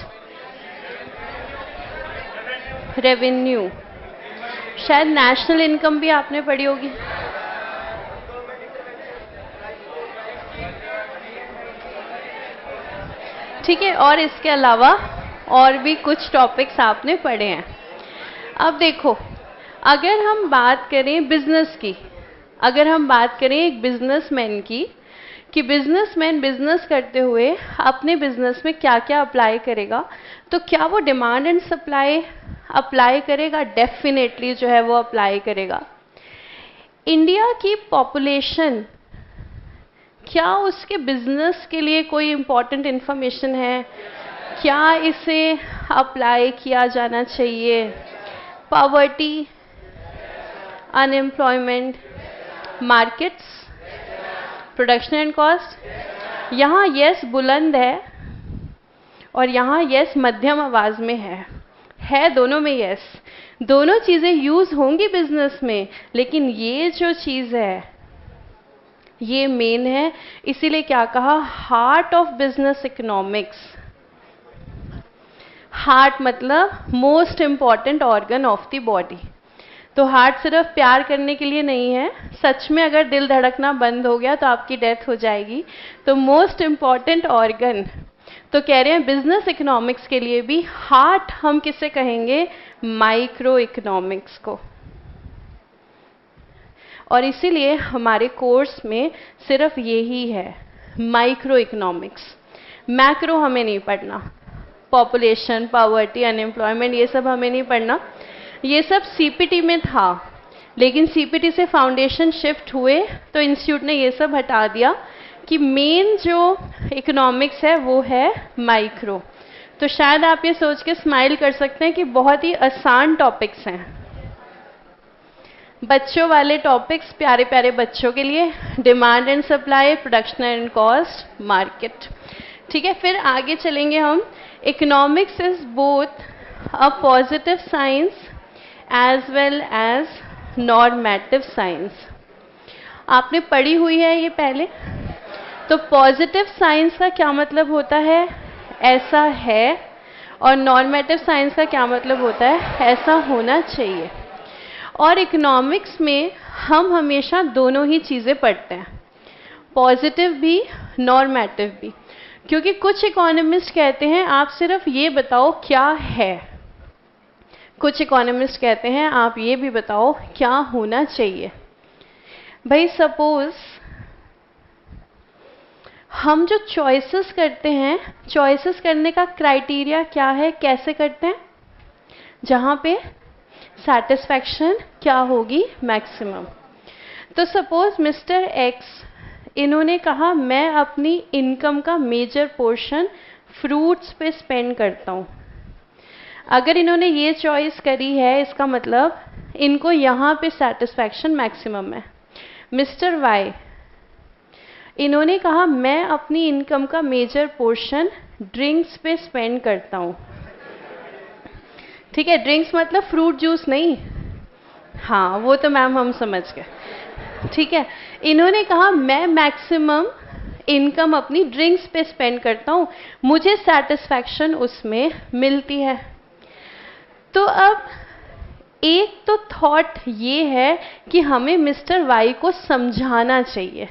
revenue, शायद नेशनल इनकम भी आपने पढ़ी होगी। ठीक है, और इसके अलावा और भी कुछ टॉपिक्स आपने पढ़े हैं। अब देखो, अगर हम बात करें बिजनेस की, अगर हम बात करें एक बिजनेसमैन की, कि बिजनेसमैन बिजनेस करते हुए अपने बिजनेस में क्या क्या अप्लाई करेगा, तो क्या वो डिमांड एंड सप्लाई अप्लाई करेगा? डेफिनेटली जो है वो अप्लाई करेगा। इंडिया की पॉपुलेशन, क्या उसके बिजनेस के लिए कोई इम्पोर्टेंट इंफॉर्मेशन है? क्या इसे अप्लाई किया जाना चाहिए? Poverty, unemployment, markets, production and cost. यहाँ यस बुलंद है और यहाँ यस मध्यम आवाज में है दोनों में यस। दोनों चीज़ें यूज़ होंगी बिजनेस में, लेकिन ये जो चीज़ है ये मेन है, इसीलिए क्या कहा, heart of business economics. Heart मतलब most important organ of the body. तो हार्ट सिर्फ प्यार करने के लिए नहीं है, सच में अगर दिल धड़कना बंद हो गया तो आपकी डेथ हो जाएगी। तो मोस्ट इम्पॉर्टेंट ऑर्गन, तो कह रहे हैं बिजनेस इकोनॉमिक्स के लिए भी हार्ट हम किसे कहेंगे, माइक्रो इकोनॉमिक्स को। और इसीलिए हमारे कोर्स में सिर्फ यही है, माइक्रो इकोनॉमिक्स। मैक्रो हमें नहीं पढ़ना, पॉपुलेशन, पॉवर्टी, अनएम्प्लॉयमेंट, ये सब हमें नहीं पढ़ना। ये सब सीपीटी में था, लेकिन सीपीटी से फाउंडेशन शिफ्ट हुए तो इंस्टीट्यूट ने ये सब हटा दिया कि मेन जो इकोनॉमिक्स है वो है माइक्रो। तो शायद आप ये सोच के स्माइल कर सकते हैं कि बहुत ही आसान टॉपिक्स हैं, बच्चों वाले टॉपिक्स, प्यारे प्यारे बच्चों के लिए, demand and supply, production and cost, market. ठीक है, फिर आगे चलेंगे हम। Economics is both a positive science as well as normative science. आपने पढ़ी हुई है ये पहले। तो पॉजिटिव साइंस का क्या मतलब होता है, ऐसा है, और नॉर्मेटिव साइंस का क्या मतलब होता है, ऐसा होना चाहिए। और इकोनॉमिक्स में हम हमेशा दोनों ही चीज़ें पढ़ते हैं, पॉजिटिव भी, नॉर्मेटिव भी। क्योंकि कुछ इकोनॉमिस्ट कहते हैं आप सिर्फ ये बताओ क्या है, कुछ इकोनॉमिस्ट कहते हैं आप ये भी बताओ क्या होना चाहिए। भाई सपोज हम जो चॉइसेस करते हैं, चॉइसेस करने का क्राइटेरिया क्या है, कैसे करते हैं, जहाँ पे सेटिस्फैक्शन क्या होगी, मैक्सिमम। तो सपोज मिस्टर एक्स, इन्होंने कहा मैं अपनी इनकम का मेजर पोर्शन फ्रूट्स पे स्पेंड करता हूँ। अगर इन्होंने ये चॉइस करी है, इसका मतलब इनको यहाँ पे सेटिस्फैक्शन मैक्सिमम है। मिस्टर वाई, इन्होंने कहा मैं अपनी इनकम का मेजर पोर्शन ड्रिंक्स पे स्पेंड करता हूँ। ठीक है, ड्रिंक्स मतलब फ्रूट जूस नहीं, हाँ वो तो मैम हम समझ गए। ठीक है, इन्होंने कहा मैं मैक्सिमम इनकम अपनी ड्रिंक्स पे स्पेंड करता हूँ, मुझे सेटिस्फैक्शन उसमें मिलती है। तो अब एक तो थॉट ये है कि हमें मिस्टर वाई को समझाना चाहिए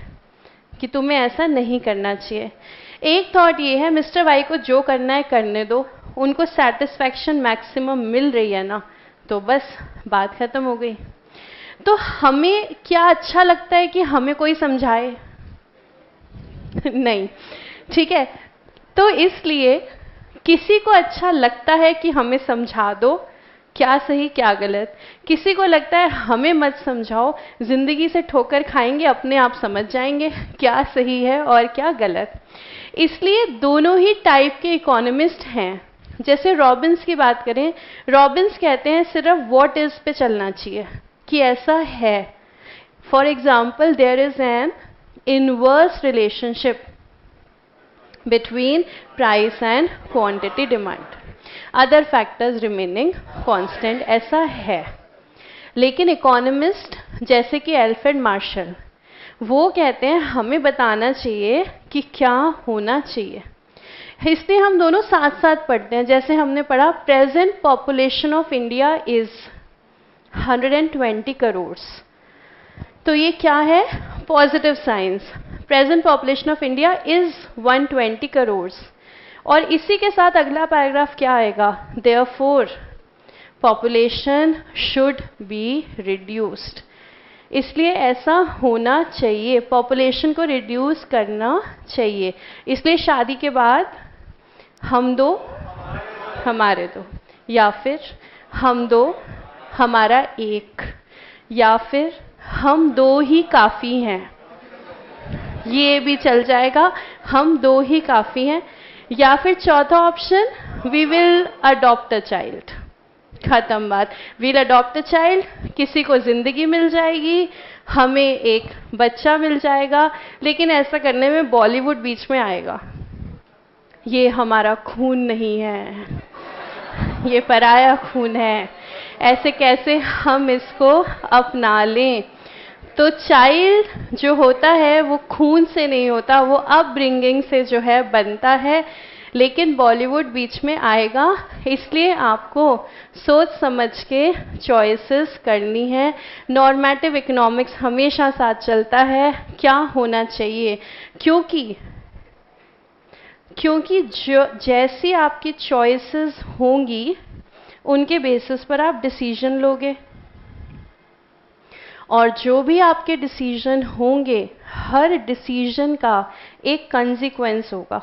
कि तुम्हें ऐसा नहीं करना चाहिए। एक थॉट ये है मिस्टर वाई को जो करना है करने दो, उनको सेटिस्फैक्शन मैक्सिमम मिल रही है ना, तो बस बात खत्म हो गई। तो हमें क्या अच्छा लगता है कि हमें कोई समझाए? नहीं, ठीक है। तो इसलिए किसी को अच्छा लगता है कि हमें समझा दो, क्या सही क्या गलत। किसी को लगता है हमें मत समझाओ, जिंदगी से ठोकर खाएंगे, अपने आप समझ जाएंगे क्या सही है और क्या गलत। इसलिए दोनों ही टाइप के इकोनॉमिस्ट हैं। जैसे रॉबिन्स की बात करें, रॉबिन्स कहते हैं सिर्फ व्हाट इज पे चलना चाहिए कि ऐसा है। For example, there is an inverse relationship between price and quantity demand, other factors remaining constant, ऐसा है। लेकिन इकोनॉमिस्ट जैसे कि एल्फ्रेड मार्शल, वो कहते हैं हमें बताना चाहिए कि क्या होना चाहिए। इसलिए हम दोनों साथ साथ पढ़ते हैं। जैसे हमने पढ़ा present population of India is 120 crore. तो ये क्या है? Positive science. Present population of India is 120 crore. और इसी के साथ अगला पैराग्राफ क्या आएगा? Therefore population should be reduced. इसलिए ऐसा होना चाहिए, पॉपुलेशन को रिड्यूस करना चाहिए। इसलिए शादी के बाद हम दो हमारे दो, या फिर हम दो हमारा एक, या फिर हम दो ही काफ़ी हैं, ये भी चल जाएगा, हम दो ही काफ़ी हैं। या फिर चौथा option, we will adopt a child. खत्म बात, विल अडॉप्ट अ चाइल्ड, किसी को ज़िंदगी मिल जाएगी, हमें एक बच्चा मिल जाएगा। लेकिन ऐसा करने में बॉलीवुड बीच में आएगा। ये हमारा खून नहीं है, ये पराया खून है, ऐसे कैसे हम इसको अपना लें। तो चाइल्ड जो होता है वो खून से नहीं होता, वो अपब्रिंगिंग से जो है बनता है। लेकिन बॉलीवुड बीच में आएगा, इसलिए आपको सोच समझ के चॉइसेस करनी है। नॉर्मेटिव इकोनॉमिक्स हमेशा साथ चलता है क्या होना चाहिए, क्योंकि जो जैसी आपकी चॉइसेस होंगी उनके बेसिस पर आप डिसीजन लोगे, और जो भी आपके डिसीजन होंगे हर डिसीजन का एक कंसीक्वेंस होगा,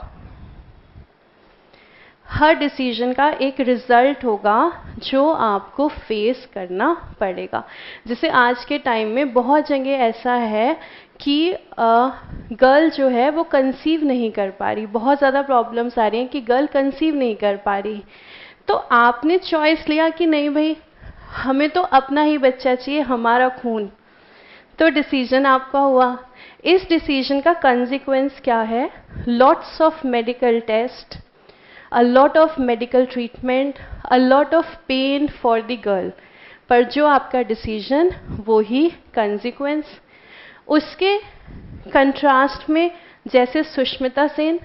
हर डिसीजन का एक रिजल्ट होगा जो आपको फेस करना पड़ेगा। जैसे आज के टाइम में बहुत जगह ऐसा है कि गर्ल जो है वो कंसीव नहीं कर पा रही, बहुत ज़्यादा प्रॉब्लम्स आ रही हैं कि गर्ल कंसीव नहीं कर पा रही। तो आपने चॉइस लिया कि नहीं भाई हमें तो अपना ही बच्चा चाहिए, हमारा खून, तो डिसीजन आपका हुआ। इस डिसीजन का कंसीक्वेंस क्या है? Lots of medical test, a lot of medical treatment, a lot of pain for the girl, पर जो आपका डिसीजन वो ही कंसीक्वेंस। उसके कंट्रास्ट में जैसे सुष्मिता सेन,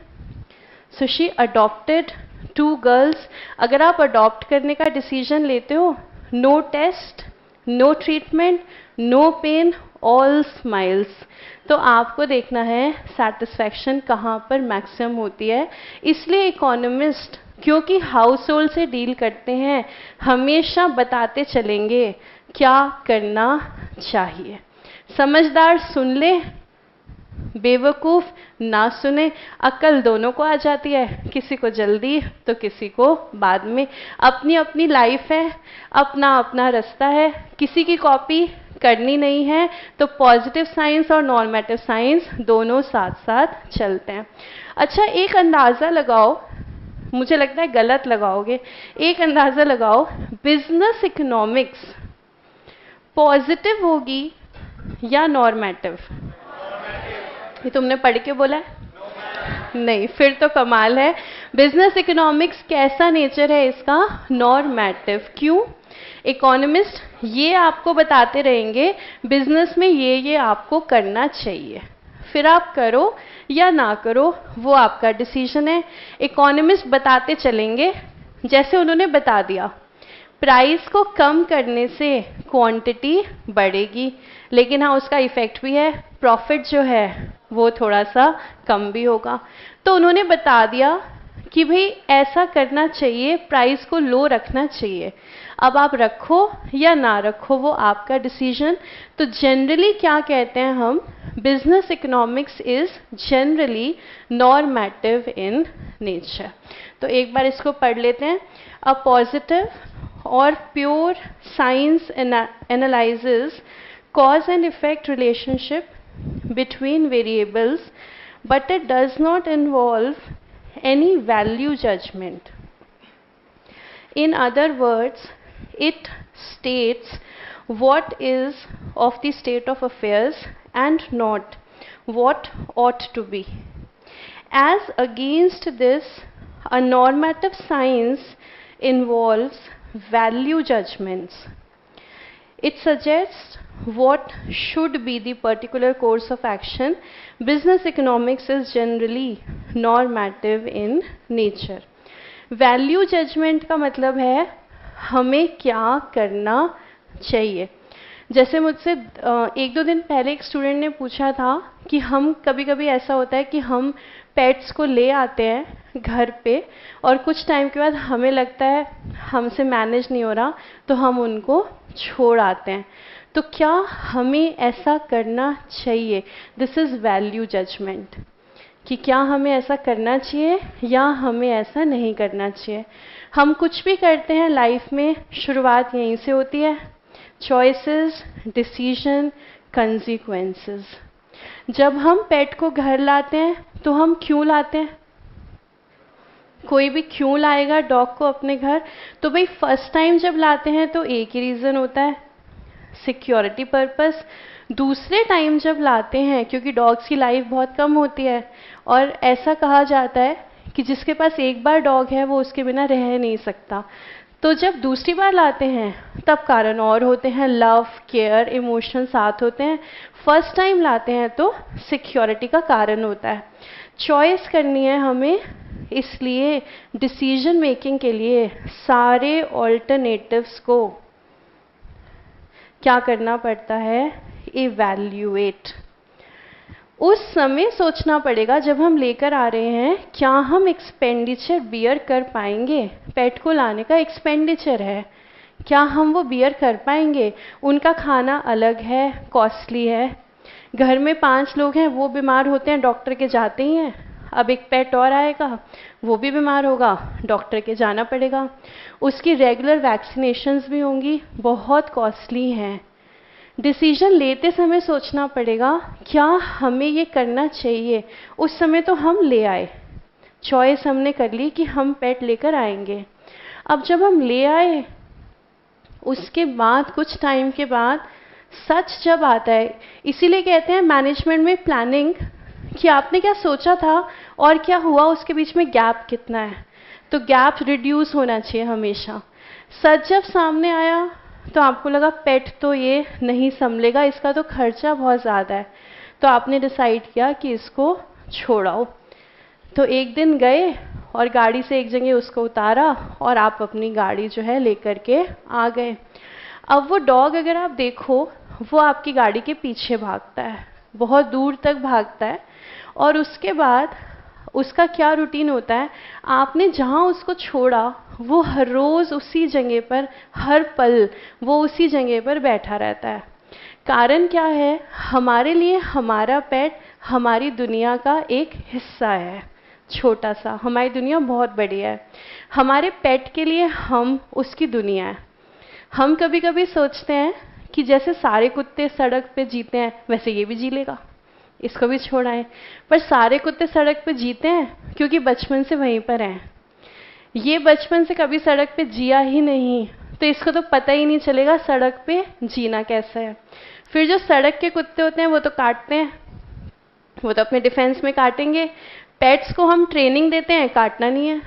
सुशी अडॉप्टेड 2 गर्ल्स, अगर आप अडॉप्ट करने का डिसीजन लेते हो, no test, no treatment, no pain, all smiles, तो आपको देखना है सेटिस्फैक्शन कहाँ पर मैक्सिमम होती है। इसलिए इकोनॉमिस्ट क्योंकि हाउस होल्ड से डील करते हैं हमेशा बताते चलेंगे क्या करना चाहिए। समझदार सुन ले, बेवकूफ़ ना सुने। अक्ल दोनों को आ जाती है, किसी को जल्दी तो किसी को बाद में। अपनी अपनी लाइफ है, अपना अपना रास्ता है, किसी की कॉपी करनी नहीं है। तो पॉजिटिव साइंस और नॉर्मेटिव साइंस दोनों साथ साथ चलते हैं। अच्छा, एक अंदाज़ा लगाओ, मुझे लगता है गलत लगाओगे, एक अंदाज़ा लगाओ, बिजनेस इकोनॉमिक्स पॉजिटिव होगी या नॉर्मेटिव? ये तुमने पढ़ के बोला है? नहीं, फिर तो कमाल है। बिजनेस इकोनॉमिक्स कैसा नेचर है इसका? नॉर्मेटिव। क्यों? इकोनॉमिस्ट ये आपको बताते रहेंगे बिजनेस में ये आपको करना चाहिए, फिर आप करो या ना करो वो आपका डिसीजन है। इकोनॉमिस्ट बताते चलेंगे, जैसे उन्होंने बता दिया प्राइस को कम करने से क्वांटिटी बढ़ेगी, लेकिन हाँ उसका इफेक्ट भी है, प्रॉफिट जो है वो थोड़ा सा कम भी होगा। तो उन्होंने बता दिया कि भाई ऐसा करना चाहिए, प्राइस को लो रखना चाहिए। अब आप रखो या ना रखो वो आपका डिसीजन। तो जनरली क्या कहते हैं हम? Business economics is generally normative in nature. तो एक बार इसको पढ़ लेते हैं। अ पॉजिटिव और pure science analyses cause and effect relationship between variables, but it does not involve any value judgment. In other words, it states what is of the state of affairs and not what ought to be. As against this, a normative science involves value judgments. It suggests what should be the particular course of action. Business economics is generally normative in nature. Value judgment का मतलब है हमें क्या करना चाहिए। जैसे मुझसे 1-2 दिन पहले एक स्टूडेंट ने पूछा था कि हम कभी कभी ऐसा होता है कि हम पेट्स को ले आते हैं घर पे और कुछ टाइम के बाद हमें लगता है हमसे मैनेज नहीं हो रहा तो हम उनको छोड़ आते हैं। तो क्या हमें ऐसा करना चाहिए? दिस इज़ वैल्यू जजमेंट कि क्या हमें ऐसा करना चाहिए या हमें ऐसा नहीं करना चाहिए। हम कुछ भी करते हैं लाइफ में, शुरुआत यहीं से होती है। Choices, decision, consequences. जब हम पेट को घर लाते हैं तो हम क्यों लाते हैं? कोई भी क्यों लाएगा डॉग को अपने घर? तो भाई फर्स्ट टाइम जब लाते हैं तो एक ही रीज़न होता है, सिक्योरिटी पर्पस। दूसरे टाइम जब लाते हैं, क्योंकि डॉग्स की लाइफ बहुत कम होती है और ऐसा कहा जाता है कि जिसके पास एक बार डॉग है वो उसके बिना रह नहीं सकता, तो जब दूसरी बार लाते हैं तब कारण और होते हैं, लव, केयर, इमोशन साथ होते हैं। फर्स्ट टाइम लाते हैं तो सिक्योरिटी का कारण होता है। चॉइस करनी है हमें, इसलिए डिसीजन मेकिंग के लिए सारे ऑल्टरनेटिव्स को क्या करना पड़ता है? इवैल्यूएट। उस समय सोचना पड़ेगा जब हम लेकर आ रहे हैं, क्या हम एक्सपेंडिचर बियर कर पाएंगे? पेट को लाने का एक्सपेंडिचर है, क्या हम वो बियर कर पाएंगे? उनका खाना अलग है, कॉस्टली है। घर में 5 लोग हैं, वो बीमार होते हैं, डॉक्टर के जाते ही हैं। अब एक पेट और आएगा, वो भी बीमार होगा, डॉक्टर के जाना पड़ेगा। उसकी रेगुलर वैक्सीनेशंस भी होंगी, बहुत कॉस्टली हैं। डिसीजन लेते समय सोचना पड़ेगा, क्या हमें ये करना चाहिए? उस समय तो हम ले आए, चॉइस हमने कर ली कि हम पेट लेकर आएंगे। अब जब हम ले आए, उसके बाद कुछ टाइम के बाद सच जब आता है, इसीलिए कहते हैं मैनेजमेंट में प्लानिंग, कि आपने क्या सोचा था और क्या हुआ, उसके बीच में गैप कितना है। तो गैप रिड्यूस होना चाहिए हमेशा। सच जब सामने आया तो आपको लगा पेट तो ये नहीं संभलेगा, इसका तो खर्चा बहुत ज़्यादा है, तो आपने डिसाइड किया कि इसको छोड़ाओ। तो एक दिन गए और गाड़ी से एक जगह उसको उतारा और आप अपनी गाड़ी जो है लेकर के आ गए। अब वो डॉग अगर आप देखो, वो आपकी गाड़ी के पीछे भागता है, बहुत दूर तक भागता है, और उसके बाद उसका क्या रूटीन होता है, आपने जहाँ उसको छोड़ा वो हर रोज़ उसी जगह पर, हर पल वो उसी जगह पर बैठा रहता है। कारण क्या है? हमारे लिए हमारा पेट हमारी दुनिया का एक हिस्सा है, छोटा सा। हमारी दुनिया बहुत बड़ी है, हमारे पेट के लिए हम उसकी दुनिया है। हम कभी कभी सोचते हैं कि जैसे सारे कुत्ते सड़क पे जीते हैं वैसे ये भी जी लेगा, इसको भी छोड़ आए। पर सारे कुत्ते सड़क पे जीते हैं क्योंकि बचपन से वहीं पर हैं। ये बचपन से कभी सड़क पे जिया ही नहीं, तो इसको तो पता ही नहीं चलेगा सड़क पे जीना कैसा है। फिर जो सड़क के कुत्ते होते हैं वो तो काटते हैं, वो तो अपने डिफेंस में काटेंगे। पेट्स को हम ट्रेनिंग देते हैं, काटना नहीं है।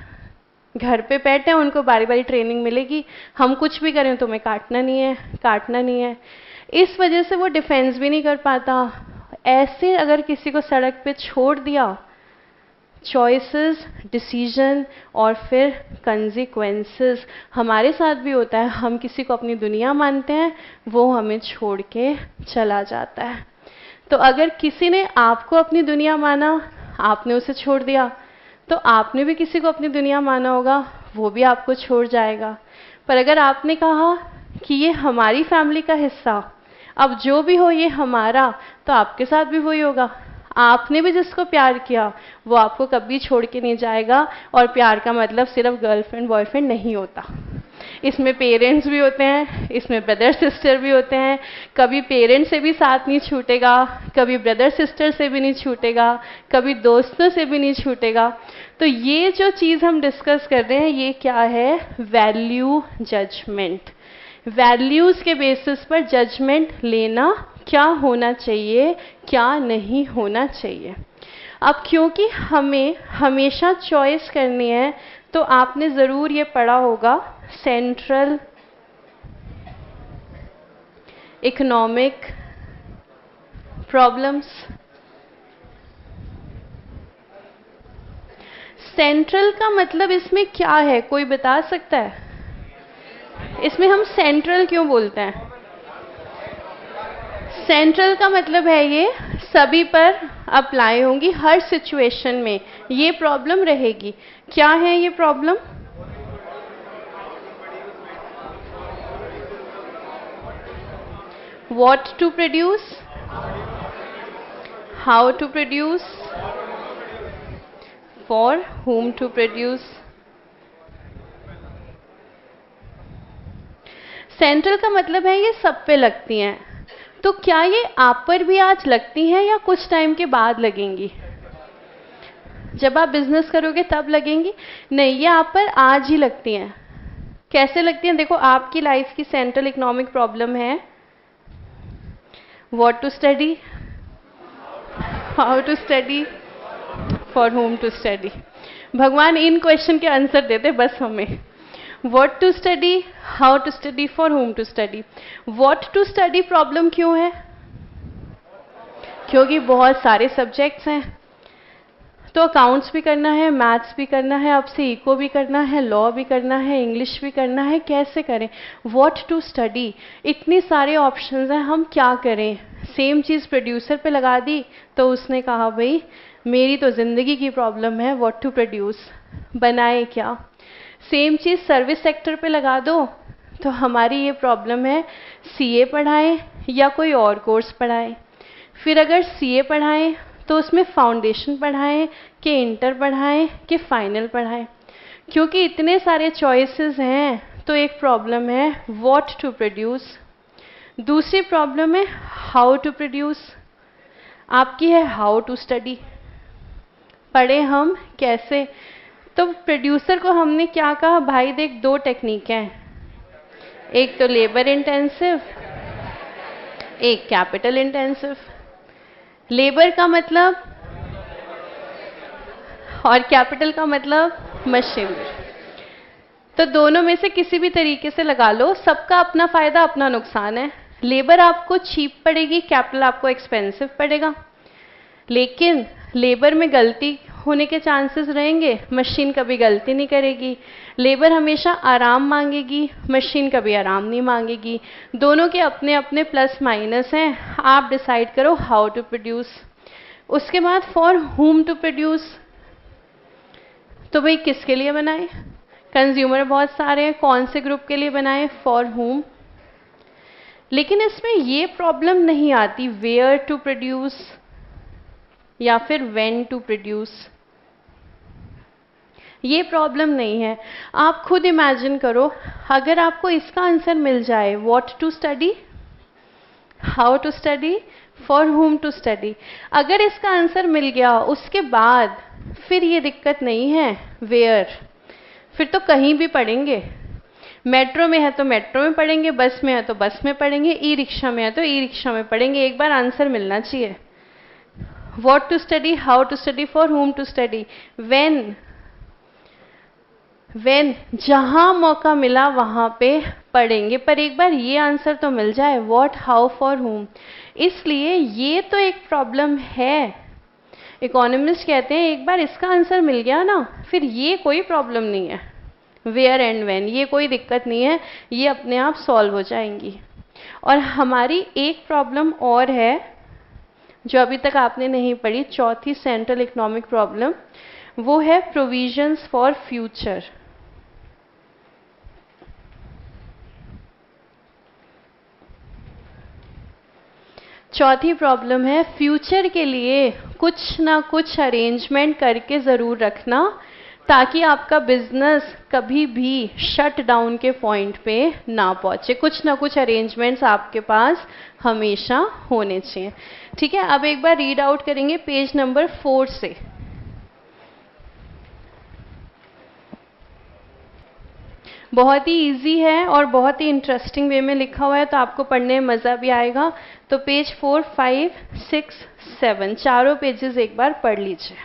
घर पे पेट है, उनको बारी बारी ट्रेनिंग मिलेगी, हम कुछ भी करें तुम्हें काटना नहीं है, काटना नहीं है। इस वजह से वो डिफेंस भी नहीं कर पाता। ऐसे अगर किसी को सड़क पे छोड़ दिया, चॉइसेस, डिसीजन और फिर कंसिक्वेंसेस हमारे साथ भी होता है। हम किसी को अपनी दुनिया मानते हैं, वो हमें छोड़ के चला जाता है। तो अगर किसी ने आपको अपनी दुनिया माना, आपने उसे छोड़ दिया, तो आपने भी किसी को अपनी दुनिया माना होगा, वो भी आपको छोड़ जाएगा। पर अगर आपने कहा कि ये हमारी फैमिली का हिस्सा, अब जो भी हो ये हमारा, तो आपके साथ भी वही होगा। आपने भी जिसको प्यार किया वो आपको कभी छोड़ के नहीं जाएगा। और प्यार का मतलब सिर्फ गर्लफ्रेंड बॉयफ्रेंड नहीं होता, इसमें पेरेंट्स भी होते हैं, इसमें ब्रदर सिस्टर भी होते हैं। कभी पेरेंट्स से भी साथ नहीं छूटेगा, कभी ब्रदर सिस्टर से भी नहीं छूटेगा, कभी दोस्तों से भी नहीं छूटेगा। तो ये जो चीज़ हम डिस्कस कर रहे हैं, ये क्या है? Value judgment. वैल्यूज़ के बेसिस पर जजमेंट लेना, क्या होना चाहिए, क्या नहीं होना चाहिए। अब क्योंकि हमें हमेशा चॉइस करनी है, तो आपने ज़रूर ये पढ़ा होगा, सेंट्रल इकोनॉमिक प्रॉब्लम्स। सेंट्रल का मतलब इसमें क्या है, कोई बता सकता है? इसमें हम सेंट्रल क्यों बोलते हैं? सेंट्रल का मतलब है ये सभी पर अप्लाई होंगी, हर सिचुएशन में ये प्रॉब्लम रहेगी। क्या है ये problem? What to produce, how to produce, for whom to produce. Central का मतलब है ये सब पे लगती हैं। तो क्या ये आप पर भी आज लगती हैं या कुछ टाइम के बाद लगेंगी? जब आप बिजनेस करोगे तब लगेंगी? नहीं, ये आप पर आज ही लगती हैं। कैसे लगती हैं? देखो, आपकी लाइफ की सेंट्रल इकोनॉमिक प्रॉब्लम है what to study, how to study, for whom to study. भगवान इन क्वेश्चन के आंसर देते बस हमें। What to study, how to study, for whom to study. What to study problem क्यों है? क्योंकि बहुत सारे सब्जेक्ट्स हैं, तो अकाउंट्स भी करना है, मैथ्स भी करना है, अब से इको भी करना है, लॉ भी करना है, इंग्लिश भी करना है, कैसे करें? व्हाट टू स्टडी, इतने सारे ऑप्शंस हैं, हम क्या करें? सेम चीज़ प्रोड्यूसर पे लगा दी तो उसने कहा भाई मेरी तो ज़िंदगी की प्रॉब्लम है, व्हाट टू प्रोड्यूस, बनाए क्या? सेम चीज़ सर्विस सेक्टर पे लगा दो तो हमारी ये प्रॉब्लम है, सीए पढ़ाएं या कोई और कोर्स पढ़ाएं। फिर अगर सीए पढ़ाएं तो उसमें फाउंडेशन पढ़ाएं कि इंटर पढ़ाएं कि फाइनल पढ़ाएं, क्योंकि इतने सारे चॉइसेस हैं। तो एक प्रॉब्लम है व्हाट टू प्रोड्यूस, दूसरी प्रॉब्लम है हाउ टू प्रोड्यूस, आपकी है हाउ टू स्टडी, पढ़े हम कैसे? तो प्रोड्यूसर को हमने क्या कहा, भाई देख दो टेक्निक हैं, एक तो लेबर इंटेंसिव, एक कैपिटल इंटेंसिव। लेबर का मतलब और कैपिटल का मतलब मशीनरी, तो दोनों में से किसी भी तरीके से लगा लो, सबका अपना फायदा अपना नुकसान है। लेबर आपको चीप पड़ेगी, कैपिटल आपको एक्सपेंसिव पड़ेगा, लेकिन लेबर में गलती होने के चांसेस रहेंगे, मशीन कभी गलती नहीं करेगी। लेबर हमेशा आराम मांगेगी, मशीन कभी आराम नहीं मांगेगी। दोनों के अपने अपने प्लस माइनस हैं, आप डिसाइड करो हाउ टू प्रोड्यूस। उसके बाद फॉर हुम टू प्रोड्यूस, तो भाई किसके लिए बनाए? कंज्यूमर बहुत सारे हैं, कौन से ग्रुप के लिए बनाए? फॉर हुम। लेकिन इसमें ये प्रॉब्लम नहीं आती वेयर टू प्रोड्यूस या फिर व्हेन टू प्रोड्यूस, ये प्रॉब्लम नहीं है। आप खुद इमेजिन करो, अगर आपको इसका आंसर मिल जाए what to study, how to study, for whom to study, अगर इसका आंसर मिल गया उसके बाद फिर ये दिक्कत नहीं है वेयर, फिर तो कहीं भी पढ़ेंगे। मेट्रो में है तो मेट्रो में पढ़ेंगे, बस में है तो बस में पढ़ेंगे, ई रिक्शा में है तो ई रिक्शा में पढ़ेंगे, एक बार आंसर मिलना चाहिए। What to study, how to study, for whom to study, when जहां मौका मिला वहां पे पढ़ेंगे, पर एक बार ये आंसर तो मिल जाए व्हाट, हाउ, फॉर हुम। इसलिए ये तो एक प्रॉब्लम है। इकोनॉमिस्ट कहते हैं एक बार इसका आंसर मिल गया ना, फिर ये कोई प्रॉब्लम नहीं है, वेयर एंड व्हेन, ये कोई दिक्कत नहीं है, ये अपने आप सॉल्व हो जाएंगी। और हमारी एक प्रॉब्लम और है जो अभी तक आपने नहीं पढ़ी, चौथी सेंट्रल इकोनॉमिक प्रॉब्लम, वो है प्रोविजंस फॉर फ्यूचर। चौथी प्रॉब्लम है फ्यूचर के लिए कुछ ना कुछ अरेंजमेंट करके ज़रूर रखना, ताकि आपका बिजनेस कभी भी शट डाउन के पॉइंट पे ना पहुंचे। कुछ ना कुछ अरेंजमेंट्स आपके पास हमेशा होने चाहिए। ठीक है, अब एक बार रीड आउट करेंगे पेज नंबर 4 से। बहुत ही इजी है और बहुत ही इंटरेस्टिंग वे में लिखा हुआ है, तो आपको पढ़ने में मज़ा भी आएगा। तो पेज 4, 5, 6, 7 चारों पेजेस एक बार पढ़ लीजिए।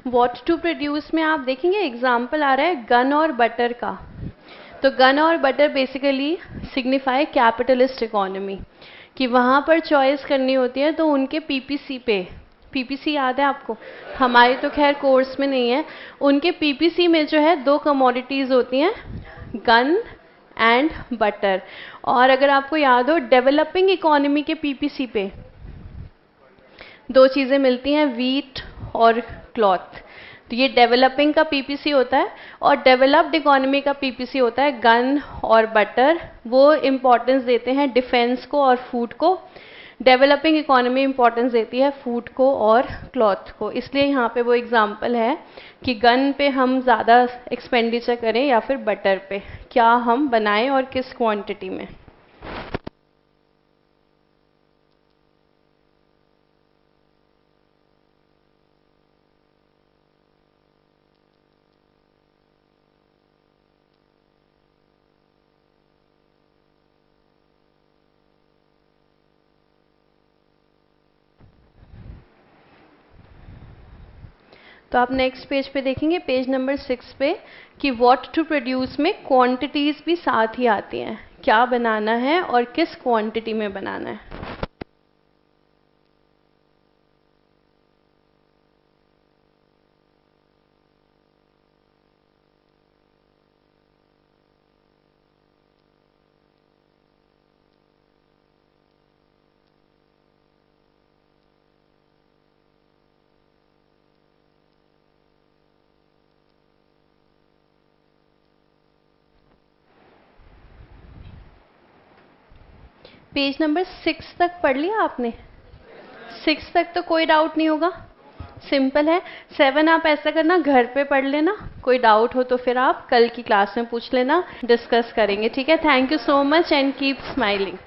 व्हाट टू प्रोड्यूस में आप देखेंगे एग्जाम्पल आ रहा है गन और बटर का। तो गन और butter basically signify capitalist economy, कि वहाँ पर चॉइस करनी होती है तो उनके पीपीसी पे, पीपीसी याद है आपको, हमारे तो खैर कोर्स में नहीं है, उनके पीपीसी में जो है 2 कमोडिटीज़ होती हैं, गन एंड बटर। और अगर आपको याद हो डेवलपिंग इकोनॉमी के पीपीसी पे दो चीज़ें मिलती हैं, वीट और क्लॉथ। तो ये डेवलपिंग का पीपीसी होता है और डेवलप्ड इकोनॉमी का पीपीसी होता है गन और बटर। वो इम्पोर्टेंस देते हैं डिफेंस को और फूड को। डेवलपिंग इकोनॉमी इम्पोर्टेंस देती है फूड को और क्लॉथ को। इसलिए यहाँ पे वो एग्जांपल है कि गन पे हम ज़्यादा एक्सपेंडिचर करें या फिर बटर पे, क्या हम बनाएं और किस क्वांटिटी में। तो आप नेक्स्ट पेज पे देखेंगे, पेज नंबर 6 पे, कि व्हाट टू प्रोड्यूस में क्वांटिटीज़ भी साथ ही आती हैं, क्या बनाना है और किस क्वांटिटी में बनाना है। पेज नंबर 6 तक पढ़ लिया आपने? 6 तक तो कोई डाउट नहीं होगा, सिंपल है। 7 आप ऐसा करना, घर पे पढ़ लेना, कोई डाउट हो तो फिर आप कल की क्लास में पूछ लेना, डिस्कस करेंगे, ठीक है। Thank you so much and keep smiling.